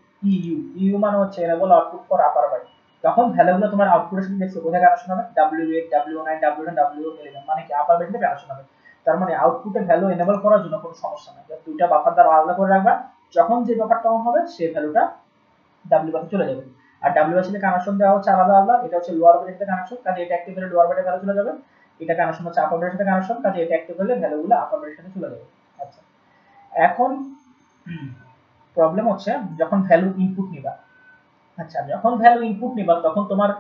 EU মানে হচ্ছে enable output for upper byte. তখন ভ্যালুগুলো তোমার আউটপুটের সাথে দেখছো কোথায় কানেকশন হবে, W8 W9 W10 W11, মানে কি আপার বাইটে কানেকশন হবে। তার মানে আউটপুটে ভ্যালু এনেবল করার জন্য কোনো সমস্যা নাই, দুইটা বাফার দ্বারা আলাদা করে রাখবা, যখন যে ব্যাপারটা অন হবে সেই ভ্যালুটা ডাব্লিউ বাসে চলে যাবে। আর ডাব্লিউ বাসের সাথে কানেকশন দেওয়া হচ্ছে আলাদা আলাদা, এটা হচ্ছে লোয়ার বাইটের সাথে কানেকশন, কাজে এটা অ্যাক্টিভ হলে লোয়ার বাইটের ভ্যালু চলে যাবে, এটা কানেকশন হচ্ছে আপার বাইটের সাথে কানেকশন, কাজে এটা অ্যাক্টিভ হলে ভ্যালুগুলো আপার বাইটের সাথে চলে যাবে। আচ্ছা এখন প্রবলেম হচ্ছে যখন ভ্যালু ইনপুট নিবা। আচ্ছা যখন ভ্যালু ইনপুট নিবা তখন তোমার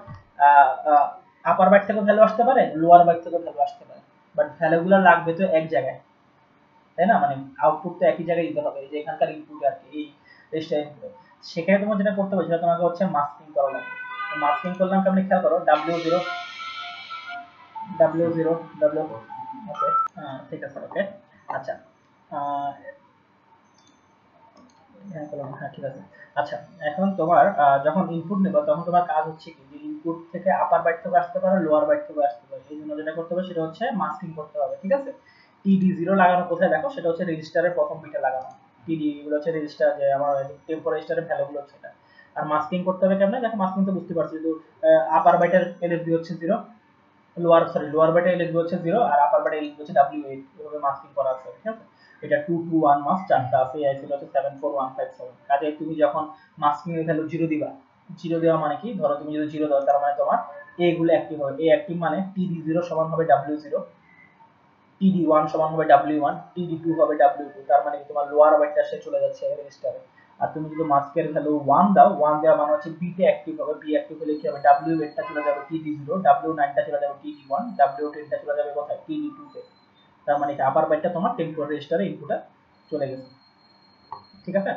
আপার বাইট থেকে ভ্যালু আসতে পারে, লোয়ার বাইট থেকে ভ্যালু আসতে পারে, বাট ভ্যালুগুলো লাগবে তো এক জায়গায়, তাই না? মানে আউটপুট তো একই জায়গায় দিতে হবে, যে এখানকার ইনপুট আর কি এই রেজিস্টার ইনপুট। সেখানে তোমার যেটা করতে হবে সেটা তোমাকে হচ্ছে মাস্কিং করা লাগবে। মাস্কিং করলাম কেমন খেয়াল করো, W0 W0 W, ওকে ঠিক আছে ওকে। আচ্ছা হ্যাঁ ঠিক আছে। আচ্ছা এখন তোমার যখন ইনপুট নেবা তখন তোমার কাজ হচ্ছে কি, যে ইনপুট থেকে আপার বাইট থেকে আসতে পারে, লোয়ার বাইট থেকে আসতে পারে, এই জন্য যেটা করতে হবে সেটা হচ্ছে মাস্কিং করতে হবে। ঠিক আছে, TD0 লাগানো কোথায় দেখো, সেটা হচ্ছে রেজিস্টারের প্রথম বিটে লাগানো। TD এগুলো হচ্ছে রেজিস্টার, যে আমার টেম্পোরারি রেজিস্টারের ভ্যালুগুলো হচ্ছে এটা। আর মাস্কিং করতে হবে কেমনে, দেখো মাস্কিং তো বুঝতে পারছি, কিন্তু আপার বাইটের LSB হচ্ছে 0, লোয়ার বাইটের LSB হচ্ছে 0, আর আপার বাইটের LSB হচ্ছে W8, এভাবে মাস্কিং করা আছে। ঠিক আছে, এটা 221 মাস্ক চারটা আছে, এই আইসি হচ্ছে 74157। কাজে তুমি যখন মাস্কিং এর ভ্যালু 0 দিবা, 0 দেওয়া মানে কি, ধরো তুমি যদি 0 দাও তার মানে তোমার এগুলো অ্যাক্টিভ হবে, এ অ্যাক্টিভ মানে TD0 সমান হবে W0, TD1 সমান হবে W1, TD2 হবে W2, তার মানে তোমার লোয়ার বাইটটা সে চলে যাচ্ছে রেজিস্টারে। আর তুমি যদি মাস্কের ভ্যালু 1 দাও, 1 দেওয়া মানে হচ্ছে B তে অ্যাক্টিভ হবে, B অ্যাক্টিভ হলে কি হবে, W8 টা চলে যাবে TD0, W9 টা চলে যাবে TD1, W10 টা চলে যাবে কোথায়, TD2 তে। তার মানে এটা আপার বাইটটা তোমার টেম্পোরারি রেজিস্টারে ইনপুটে চলে গেছে। ঠিক আছে,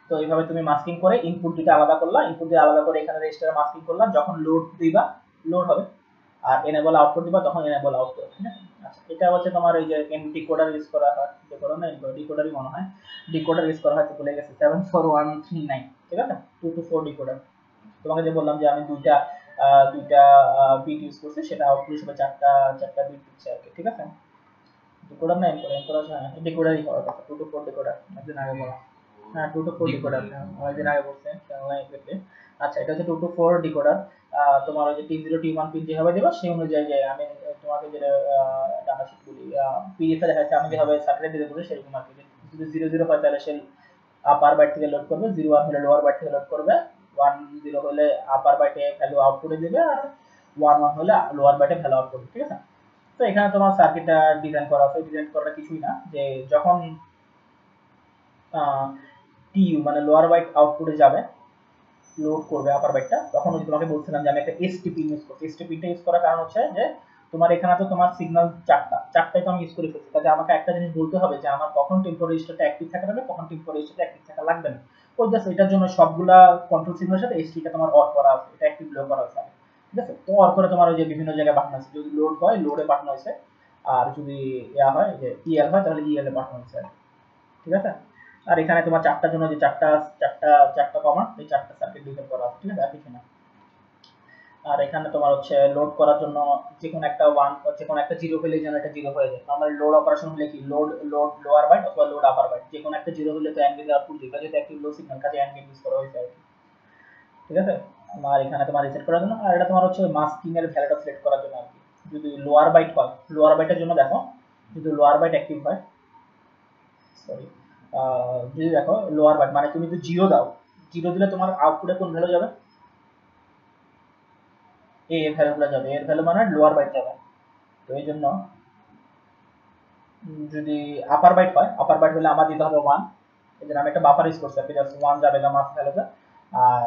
তো এইভাবে তুমি মাস্কিং করে ইনপুট দুটো আলাদা করলা, ইনপুট দিয়ে আলাদা করে এখানে রেজিস্টারে মাস্কিং করলা, যখন লোড দিবা লোড হবে, আর এনেবল আউটপুট দিবা তখন এনেবল আউটপুট। ঠিক আছে, আচ্ছা এটা হচ্ছে তোমার এই যে ডিকোডার ইউজ করা হয়, ডিকোডার না ডিকোডারই মনে হয়, ডিকোডার ইউজ করা হয়, তো ভুলে গেছি 74139। ঠিক আছে, 224 ডিকোডার। তোমাকে যে বললাম যে আমি দুইটা বিট ইউজ করছি, সেটা আউটপুট হিসেবে চারটা চারটা বিট দিচ্ছে আর কি। ঠিক আছে, ডিকোডার না এনকোডার আছে, হ্যাঁ ডিকোডারই হওয়ার কথা, 224 ডিকোডার একদিন আগে বলা। হ্যাঁ 224 ডিকোডার, হ্যাঁ অনেকদিন আগে বলছে এক্স্যাক্টলি। আচ্ছা এটা হচ্ছে 224 ডিকোডার। তোমার ওই যে T0 T1 পিন যেভাবে দেবা সেই অনুযায়ী, যে আমি তোমাকে যেটা ডাটা শিট বলি, PDF এ দেখাচ্ছি আমি যেভাবে সার্কিট দিতে বলি সেরকম আর কি। যদি 00 হয় তাহলে সেই আপার বাইট থেকে লোড করবে, 01 হলে লোয়ার বাইট থেকে লোড করবে, 10 হলে আপার বাইটে ভ্যালু আউটপুটে দিবে, আর 11 হলে লোয়ার বাইটে ভ্যালু আউটপুট। ঠিক আছে, তো এখানে তোমার সার্কিটটা ডিজাইন করা আছে, ডিজাইন করাটা কিছুই না, যে যখন TU মানে লোয়ার বাইট আউটপুটে যাবে, লোড করবে আপার বাইটটা, তখন ওই তোমাকে বলছিলাম যে আমি একটা এসটি পিন ইউজ করছি। এসটি পিনটা ইউজ করার কারণ হচ্ছে যে তোমার এখানে তো তোমার সিগন্যাল চারটাই তো আমি ইউজ করে ফেলছি, কাজে আমাকে একটা জিনিস বলতে হবে যে আমার কখন টেম্পোরারি রেজিস্টারটা অ্যাক্টিভ থাকা লাগবে, কখন টেম্পোরারি রেজিস্টারটা অ্যাক্টিভ থাকা লাগবে না। ওই জাস্ট এটার জন্য সবগুলা কন্ট্রোল সিগন্যালের সাথে এসটিটা তোমার অন করা আছে, এটা অ্যাক্টিভ লো করা আছে, ঠিক আছে। তো অন করে তোমার ওই যে বিভিন্ন জায়গায় পাঠানো আছে, যদি লোড হয় লোডে পাঠানো হয়েছে, আর যদি ইয়া হয় যে ইএল হয় তাহলে ইএল এ পাঠানো হয়েছে, ঠিক আছে। আর এখানে তোমার চারটার জন্য যে চারটা চারটা চারটা কমান্ড, এই চারটা সার্কিট ডিজাইন করা আছে, ঠিক আছে, আর কিছু না। আর এখানে তোমার হচ্ছে লোড করার জন্য যে কোনো একটা 1 যে কোনো একটা 0 হলে যেন এটা 0 হয়ে যায়। নরমালি লোড অপারেশন হলে কি লোড লোড লোয়ার বাইট অথবা লোড আপার বাইট যে কোনো একটা 0 হলে তো এন্ড গেট আউটপুট দিবে, যেটা একটি লো সিগন্যাল, কাজে এন্ড গেট ইউজ করা হয়েছে আর কি, ঠিক আছে। আর এখানে তোমার রিসেট করার জন্য, আর এটা তোমার হচ্ছে মাস্কিং এর ভ্যালুটা সিলেক্ট করার জন্য আর কি। যদি লোয়ার বাইট হয়, লোয়ার বাইটের জন্য দেখো, যদি লোয়ার বাইট অ্যাক্টিভ হয়, সরি, যদি দেখো লোয়ার বাইট মানে তুমি যদি 0 দাও, 0 দিলে তোমার আউটপুটে কোন ভ্যালু যাবে, এর ভ্যালুগুলো যাবে, এর ভ্যালু মানে লোয়ার বাইট যাবে। তো এই জন্য যদি আপার বাইট হয়, আপার বাইট হলে আমার দিতে হবে 1, এই জন্য আমি একটা বাফার ইউজ করছি, আপনি জাস্ট 1 যাবে মাস ভ্যালুতে। আর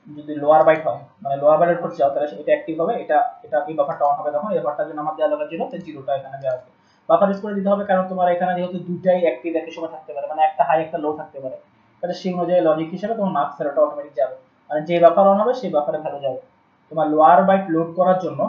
যদি লোয়ার বাইট হয় মানে লোয়ার বাইটের করতে চাও তাহলে এটা অ্যাক্টিভ হবে, এটা এটা এই বাফারটা অন হবে, তখন এই বাফারটার জন্য আমার দেওয়া যাবে 0, তো 0টা এখানে দেওয়া আছে। বাফার ইউজ করে দিতে হবে কারণ তোমার এখানে যেহেতু দুটাই অ্যাক্টিভ একই সময় থাকতে পারে, মানে একটা হাই একটা লো থাকতে পারে, তাহলে সেই অনুযায়ী লজিক হিসেবে তোমার মার্কস ভ্যালুটা অটোমেটিক যাবে, মানে যে বাফার অন হবে সেই বাফারে ভ্যালু যাবে। তোমার লোয়ার বাইট লোড করার জন্য,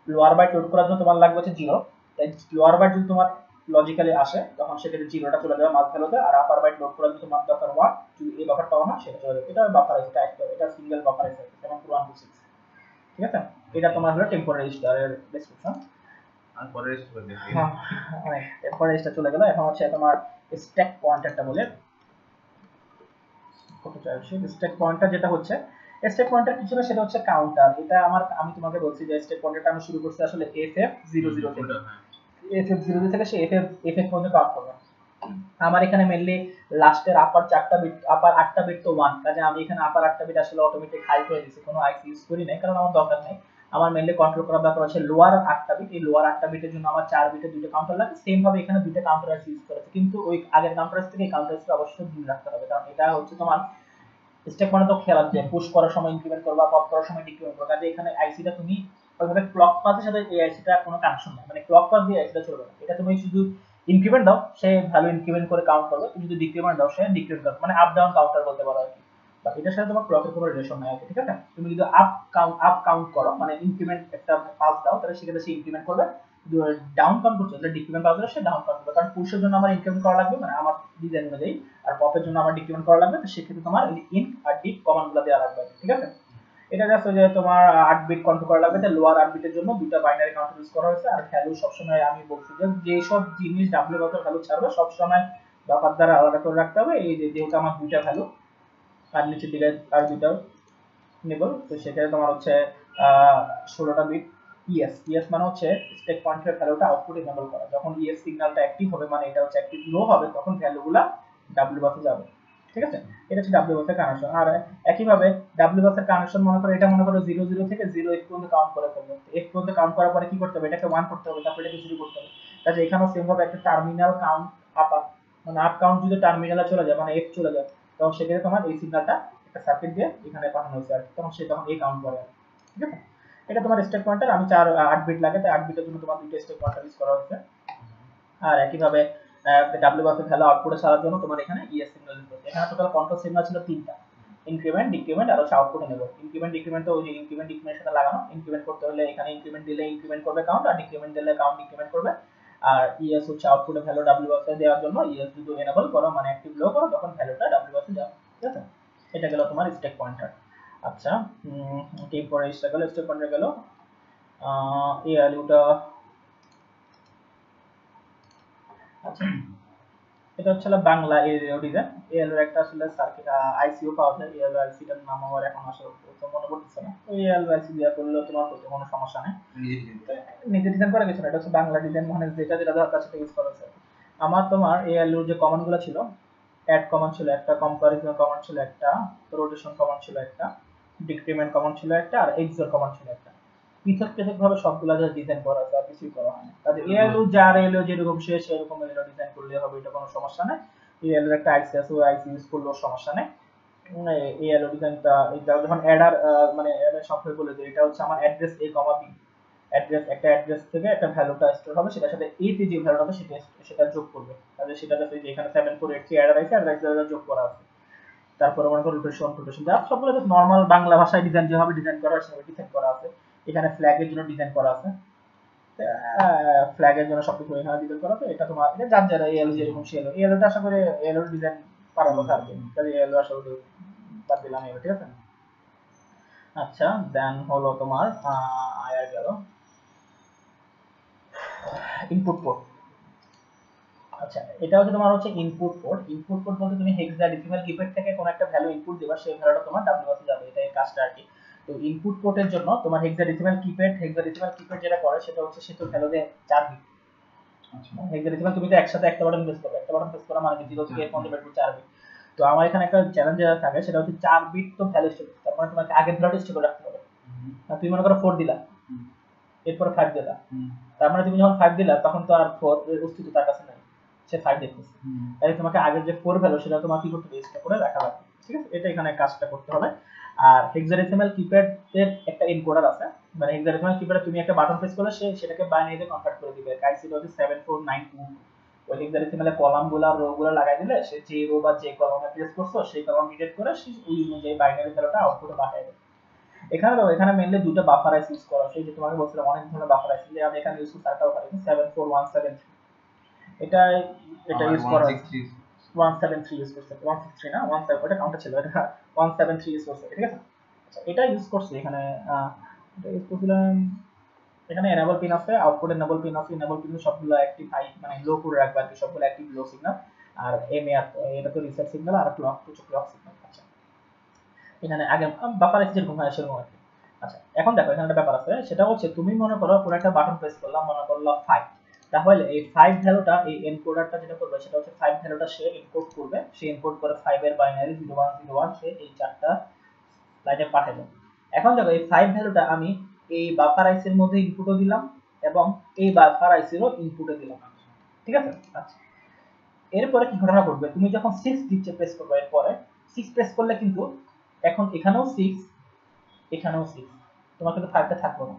লোয়ার বাইট লোড করার জন্য তোমার লাগবে হচ্ছে 0, তাই লোয়ার বাইট যদি তোমার লজিক্যালি আসে তখন সেক্ষেত্রে 0টা চলে যাবে মার্কস ভ্যালুতে, আর আপার বাইট লোড করার জন্য তোমার দরকার 1, যদি এই বাফারটা অন হয় সেটা চলে যাবে। এটা বাফার আছে, এটা সিঙ্গেল বাফার আছে 74126, ঠিক আছে। এটা তোমার হলো টেম্পোরারি রেজিস্টারের ডেসক্রিপশন। আর পরে রেজিস্টার করে দিই। হ্যাঁ অনেক এরপর রেজিস্টার চলে গেল। এখন হচ্ছে তোমার স্ট্যাক পয়েন্টারটা বলে কত চাইছি। স্ট্যাক পয়েন্টার যেটা হচ্ছে, স্ট্যাক পয়েন্টার কিছু না, সেটা হচ্ছে কাউন্টার। এটা আমি তোমাকে বলছি যে স্ট্যাক পয়েন্টারটা আমি শুরু করছি আসলে FF00 থেকে, FF00 থেকে সে FF পর্যন্ত কাউন্ট করবে। আমার এখানে মেইনলি লাস্টের আপার 4টা বিট, আপার 8টা বিট তো 1, কাজে আমি এখানে আপার 8টা বিট আসলে অটোমেটিক হাই করে দিয়েছি, কোনো আইসি ইউজ করি নাই কারণ আমার দরকার নেই। আমার মেইনলি কন্ট্রোল করার ব্যাপার হচ্ছে লোয়ার 8টা বিট, এই লোয়ার 8টা বিটের জন্য আমার 4 বিটে দুটো কাউন্টার লাগে, সেম ভাবে এখানে দুটো কাউন্টার আইসি ইউজ করেছে, কিন্তু ওই আগের কাউন্টার থেকে এই কাউন্টার আইসি অবশ্যই দূর রাখতে হবে, কারণ এটা হচ্ছে তোমার স্টেপ মানে তো খেয়াল আছে পুশ করার সময় ইনক্রিমেন্ট করবা, পপ করার সময় ডিক্রিমেন্ট করবা, কাজে এখানে আইসিটা তুমি ওইভাবে ক্লক পাথের সাথে এই আইসিটা কোনো কানেকশন নাই, মানে ক্লক পাথ দিয়ে আইসিটা চলবে না। এটা তুমি শুধু ইনক্রিমেন্ট দাও সে ভ্যালু ইনক্রিমেন্ট করে কাউন্ট করবে, তুমি যদি ডিক্রিমেন্ট দাও সে ডিক্রিমেন্ট করবে, মানে আপ ডাউন কাউন্টার বলতে পারো আর কি। বাট এটার সাথে তোমার ক্লকের কোনো রিলেশন নাই আর কি, ঠিক আছে। তুমি যদি আপ কাউন্ট করো মানে ইনক্রিমেন্ট একটা পাস দাও তাহলে সেক্ষেত্রে সে ইনক্রিমেন্ট করবে, ডাউন কাউন্ট করছো তাহলে ডিক্রিমেন্ট পাস দিলে সে ডাউন কাউন্ট করবে, কারণ পুশের জন্য আমার ইনক্রিমেন্ট করা লাগবে মানে আমার ডিজাইন অনুযায়ী, আর পপের জন্য আমার ডিক্রিমেন্ট করা লাগবে, তো সেক্ষেত্রে তোমার ইন আর ডিপ কমান্ডগুলো দেওয়া লাগবে, ঠিক আছে। এটা জাস্ট যে তোমার 8 বিট কন্ট্রোল করা লাগবে, তাই লোয়ার 8 বিটের জন্য দুটো বাইনারি কাউন্টার ইউজ করা হয়েছে। আর ভ্যালু সবসময় আমি বলছি যে যেসব জিনিস ডাব্লিউ বাফার ভ্যালু ছাড়বে সবসময় বাফার দ্বারা আলাদা করে রাখতে হবে। এই যে যেহেতু আমার দুইটা ভ্যালু আর নিচের দিকে আর দুইটা নেব, তো সেখানে তোমার হচ্ছে 16টা বিট ইএস মানে হচ্ছে স্টেক পয়েন্টের ভ্যালুটা আউটপুট এনেবল করা, যখন ইএস সিগন্যালটা অ্যাক্টিভ হবে মানে এটা হচ্ছে অ্যাক্টিভ লো হবে তখন ভ্যালুগুলা ডাব্লিউ বাসে যাবে, ঠিক আছে। এটা হচ্ছে ডাব্লিউ বাসের কানেকশন। আর একইভাবে ডাব্লিউ বাসের কানেকশন মনে করো, এটা মনে করো 00 থেকে 0 পর্যন্ত কাউন্ট করে ফেলবে, এফ পর্যন্ত কাউন্ট করার পরে কি করতে হবে, এটাকে 1 করতে হবে, তারপর এটাকে 0 করতে হবে। কাজে এখানেও সেম ভাবে একটা টার্মিনাল কাউন্ট আপ, মানে আপ কাউন্ট যদি টার্মিনালে চলে যায় মানে এফ চলে যায়, তখন সেক্ষেত্রে তোমার এই সিগন্যালটা একটা সার্কিট দিয়ে এখানে পাঠানো হয়েছে আর তখন সে তখন এই কাউন্ট করে, ঠিক আছে। এটা তোমার স্টেক পয়েন্টার, আমি 8 বিট লাগে তাই 8 বিটের জন্য তোমার দুটো স্টেক পয়েন্টার ইউজ করা হয়েছে। আর একইভাবে ডাব্লিউ বাসের ভ্যালু আউটপুটে ছাড়ার জন্য তোমার এখানে ইএস সিগন্যাল ইউজ করতে। এখানে টোটাল কন্ট্রোল সিগন্যাল ছিল 3টা, ইনক্রিমেন্ট ডিক্রিমেন্ট আর হচ্ছে আউটপুট এনেবল। ইনক্রিমেন্ট ডিক্রিমেন্ট তো ওই যে ইনক্রিমেন্ট ডিক্রিমেন্টের সাথে লাগানো, ইনক্রিমেন্ট করতে হলে এখানে ইনক্রিমেন্ট দিলে ইনক্রিমেন্ট করবে কাউন্ট, আর ডিক্রিমেন্ট দিলে কাউন্ট ডিক্রিমেন্ট করবে। আর ইএস হচ্ছে আউটপুটে ভ্যালু ডাব্লিউ বাসে দেওয়ার জন্য, ইএস যদি এনেবল করো মানে অ্যাক্টিভ লো করো তখন ভ্যালুটা ডাব্লিউ বাসে যাবে, ঠিক আছে। এটা গেল তোমার স্টেক পয়েন্টার। আচ্ছা টেম্পোরারি স্টেক পয়েন্টার গেল। এই ভ্যালুটা আচ্ছা, এটা হচ্ছে বাংলা এলইও ডিজাইন। এলইও একটা আসলে সার্কিট আইসিও পাওয়া যায়, এলইও আইসিটার নাম আমার এখন আসলে মনে পড়তেছে না। ওই এলইও আইসি দিয়া করলে তোমার কোনো সমস্যা নেই, নিজে ডিজাইন করা কিছু না, এটা হচ্ছে বাংলা ডিজাইন, মানে যেটা যেটা দরকার সেটা ইউজ করা হয়েছে। আমার তোমার এলইও যে কমান্ডগুলো ছিল, অ্যাড কমান্ড ছিল একটা, কম্পারিজন কমান্ড ছিল একটা, রোটেশন কমান্ড ছিল একটা, ডিক্রিমেন্ট কমান্ড ছিল একটা, আর এক্সর কমান্ড ছিল একটা। পৃথক পৃথক ভাবে সবগুলা যা ডিজাইন করা আছে আর কিছুই করা হয় না। তাহলে এলইও যার এলইও যেরকম সে সেরকম এলইও ডিজাইন করলে হবে, এটা কোনো সমস্যা নেই। এলইও একটা আইসি আছে, ওই আইসি ইউজ করলেও সমস্যা নেই। এই এলো ডিজাইনটা এটা যখন অ্যাডার মানে অ্যাডার সফটওয়্যার বলে যে এটা হচ্ছে আমার address a comma b, address একটা অ্যাড্রেস থেকে একটা ভ্যালুটা স্টোর হবে, সেটার সাথে a তে যে ভ্যালুটা হবে সেটা সেটা যোগ করবে। তাহলে সেটা যাচ্ছে যে এখানে 7483 অ্যাডার আছে, অ্যাড্রেস যোগ করা আছে। তারপরে মনে করো রোটেশন যা সবগুলো তো নরমাল বাংলা ভাষায় ডিজাইন যেভাবে ডিজাইন করা হয় সেভাবে ডিজাইন করা আছে। এখানে ফ্ল্যাগের জন্য ডিজাইন করা আছে, ফ্ল্যাগের জন্য সবকিছু এখানে ডিজাইন করা আছে। এটা তোমার এটা যার যারা এলো যেরকম সে এলো, এলোটা আশা করে এলোর ডিজাইন পারার কথা আর কি, কাজে এলো আশা করি বাদ দিলাম এলো, ঠিক আছে। আচ্ছা দেন হলো তোমার আয়ার গেল ইনপুট পোর্ট। আচ্ছা এটা হচ্ছে তোমার হচ্ছে ইনপুট পোর্ট। ইনপুট পোর্ট বলতে তুমি হেক্সাডেসিমাল কিপ্যাড থেকে কোন একটা ভ্যালু ইনপুট দিবা, সেই ভ্যালুটা তোমার ডাব্লিউএসে যাবে, এটাই কাজটা আর কি। তো ইনপুট পোর্টের জন্য তোমার হেক্সাডেসিমাল কিপ্যাড যেটা করে সেটা হচ্ছে সেটা ভ্যালু দেয় 4 বিট। আচ্ছা হেক্সাডেসিমাল তুমি তো একসাথে একটা বাটন প্রেস করবে, একটা বাটন প্রেস করা মানে কি 0 থেকে 1 পর্যন্ত 4 বিট। তো আমার এখানে একটা চ্যালেঞ্জ থাকে, সেটা হচ্ছে 4 বিট তো ভ্যালু স্টোর, তার মানে তোমাকে আগের ভ্যালুটা স্টোর করে রাখতে হবে। তুমি মনে করো 4 দিলা, এরপর 5 দিলা, তার মানে তুমি যখন 5 দিলা তখন তো আর 4 এর অস্তিত্ব তার কাছে নাই, সে 5 দেখতেছে। তাই তোমাকে আগের যে 4 ভ্যালু সেটা তোমাকে কি করতে হবে, স্টোর করে রাখা লাগবে, ঠিক আছে। এটা এখানে কাজটা করতে হবে। আর হেক্সাডেসিমাল কিপ্যাড এর একটা এনকোডার আছে, মানে হেক্সাডেসিমাল কিপ্যাডে তুমি একটা বাটন প্রেস করলে সে সেটাকে বাইনারিতে কনভার্ট করে দিবে। আইসিটা হচ্ছে 7492। ওই হেক্সাডেসিমালে কলামগুলো আর রোগুলো লাগাই দিলে সে যে রো বা যে কলামে প্রেস করছো সেই কলাম ডিটেক্ট করে সে ওই অনুযায়ী বাইনারি ভ্যালুটা আউটপুটে পাঠিয়ে দেবে। এখানে দেখো এখানে মেইনলি দুটো বাফার আইসি ইউজ করা, সেই যে তোমাকে বলছিলাম অনেক ধরনের বাফার আইসি, যে আমি এখানে ইউজ করছি আরেকটাও পারি 74173। এটা এটা ইউজ করা 173 ইউজ করছে, 163 না 17, ওটা কাউন্টার ছিল, এটা 173 ইউজ করছে, ঠিক আছে। আচ্ছা এটা ইউজ করছি এখানে, এটা ইউজ করছিলাম। এখানে এনেবল পিন আছে, আউটপুট এনেবল পিন আছে, এনেবল পিন সবগুলো অ্যাক্টিভ হাই মানে লো করে রাখবে আর কি, সবগুলো অ্যাক্টিভ লো সিগন্যাল। আর এমএআর এটা তো রিসেট সিগন্যাল, আর ক্লক কিছু ক্লক সিগন্যাল। আচ্ছা এখানে আগে বাফার আছে যেরকম হয় সেরকম আর কি। আচ্ছা এখন দেখো এখানে একটা ব্যাপার আছে, সেটা হচ্ছে তুমি মনে করো পুরো একটা বাটন প্রেস করলাম, মনে করলাম 5, তাহলে এই 5 ভ্যালুটা এই এনকোডারটা যেটা করবে সেটা হচ্ছে 5 ভ্যালুটা সে এনকোড করবে, সে এনকোড করে 5 এর বাইনারি 0101 সে এই চারটা লাইনে পাঠাবে। এখন দেখো এই 5 ভ্যালুটা আমি এই বাফার আইসির মধ্যে ইনপুটও দিলাম এবং এই বাফার আইসিরও ইনপুটও দিলাম, ঠিক আছে। আচ্ছা এরপরে কি ঘটনা ঘটবে, তুমি যখন 6 দিচ্ছে প্রেস করবে, এরপরে 6 প্রেস করলে কিন্তু এখন এখানেও 6 এখানেও 6, তোমার কিন্তু 5টা থাকবে না।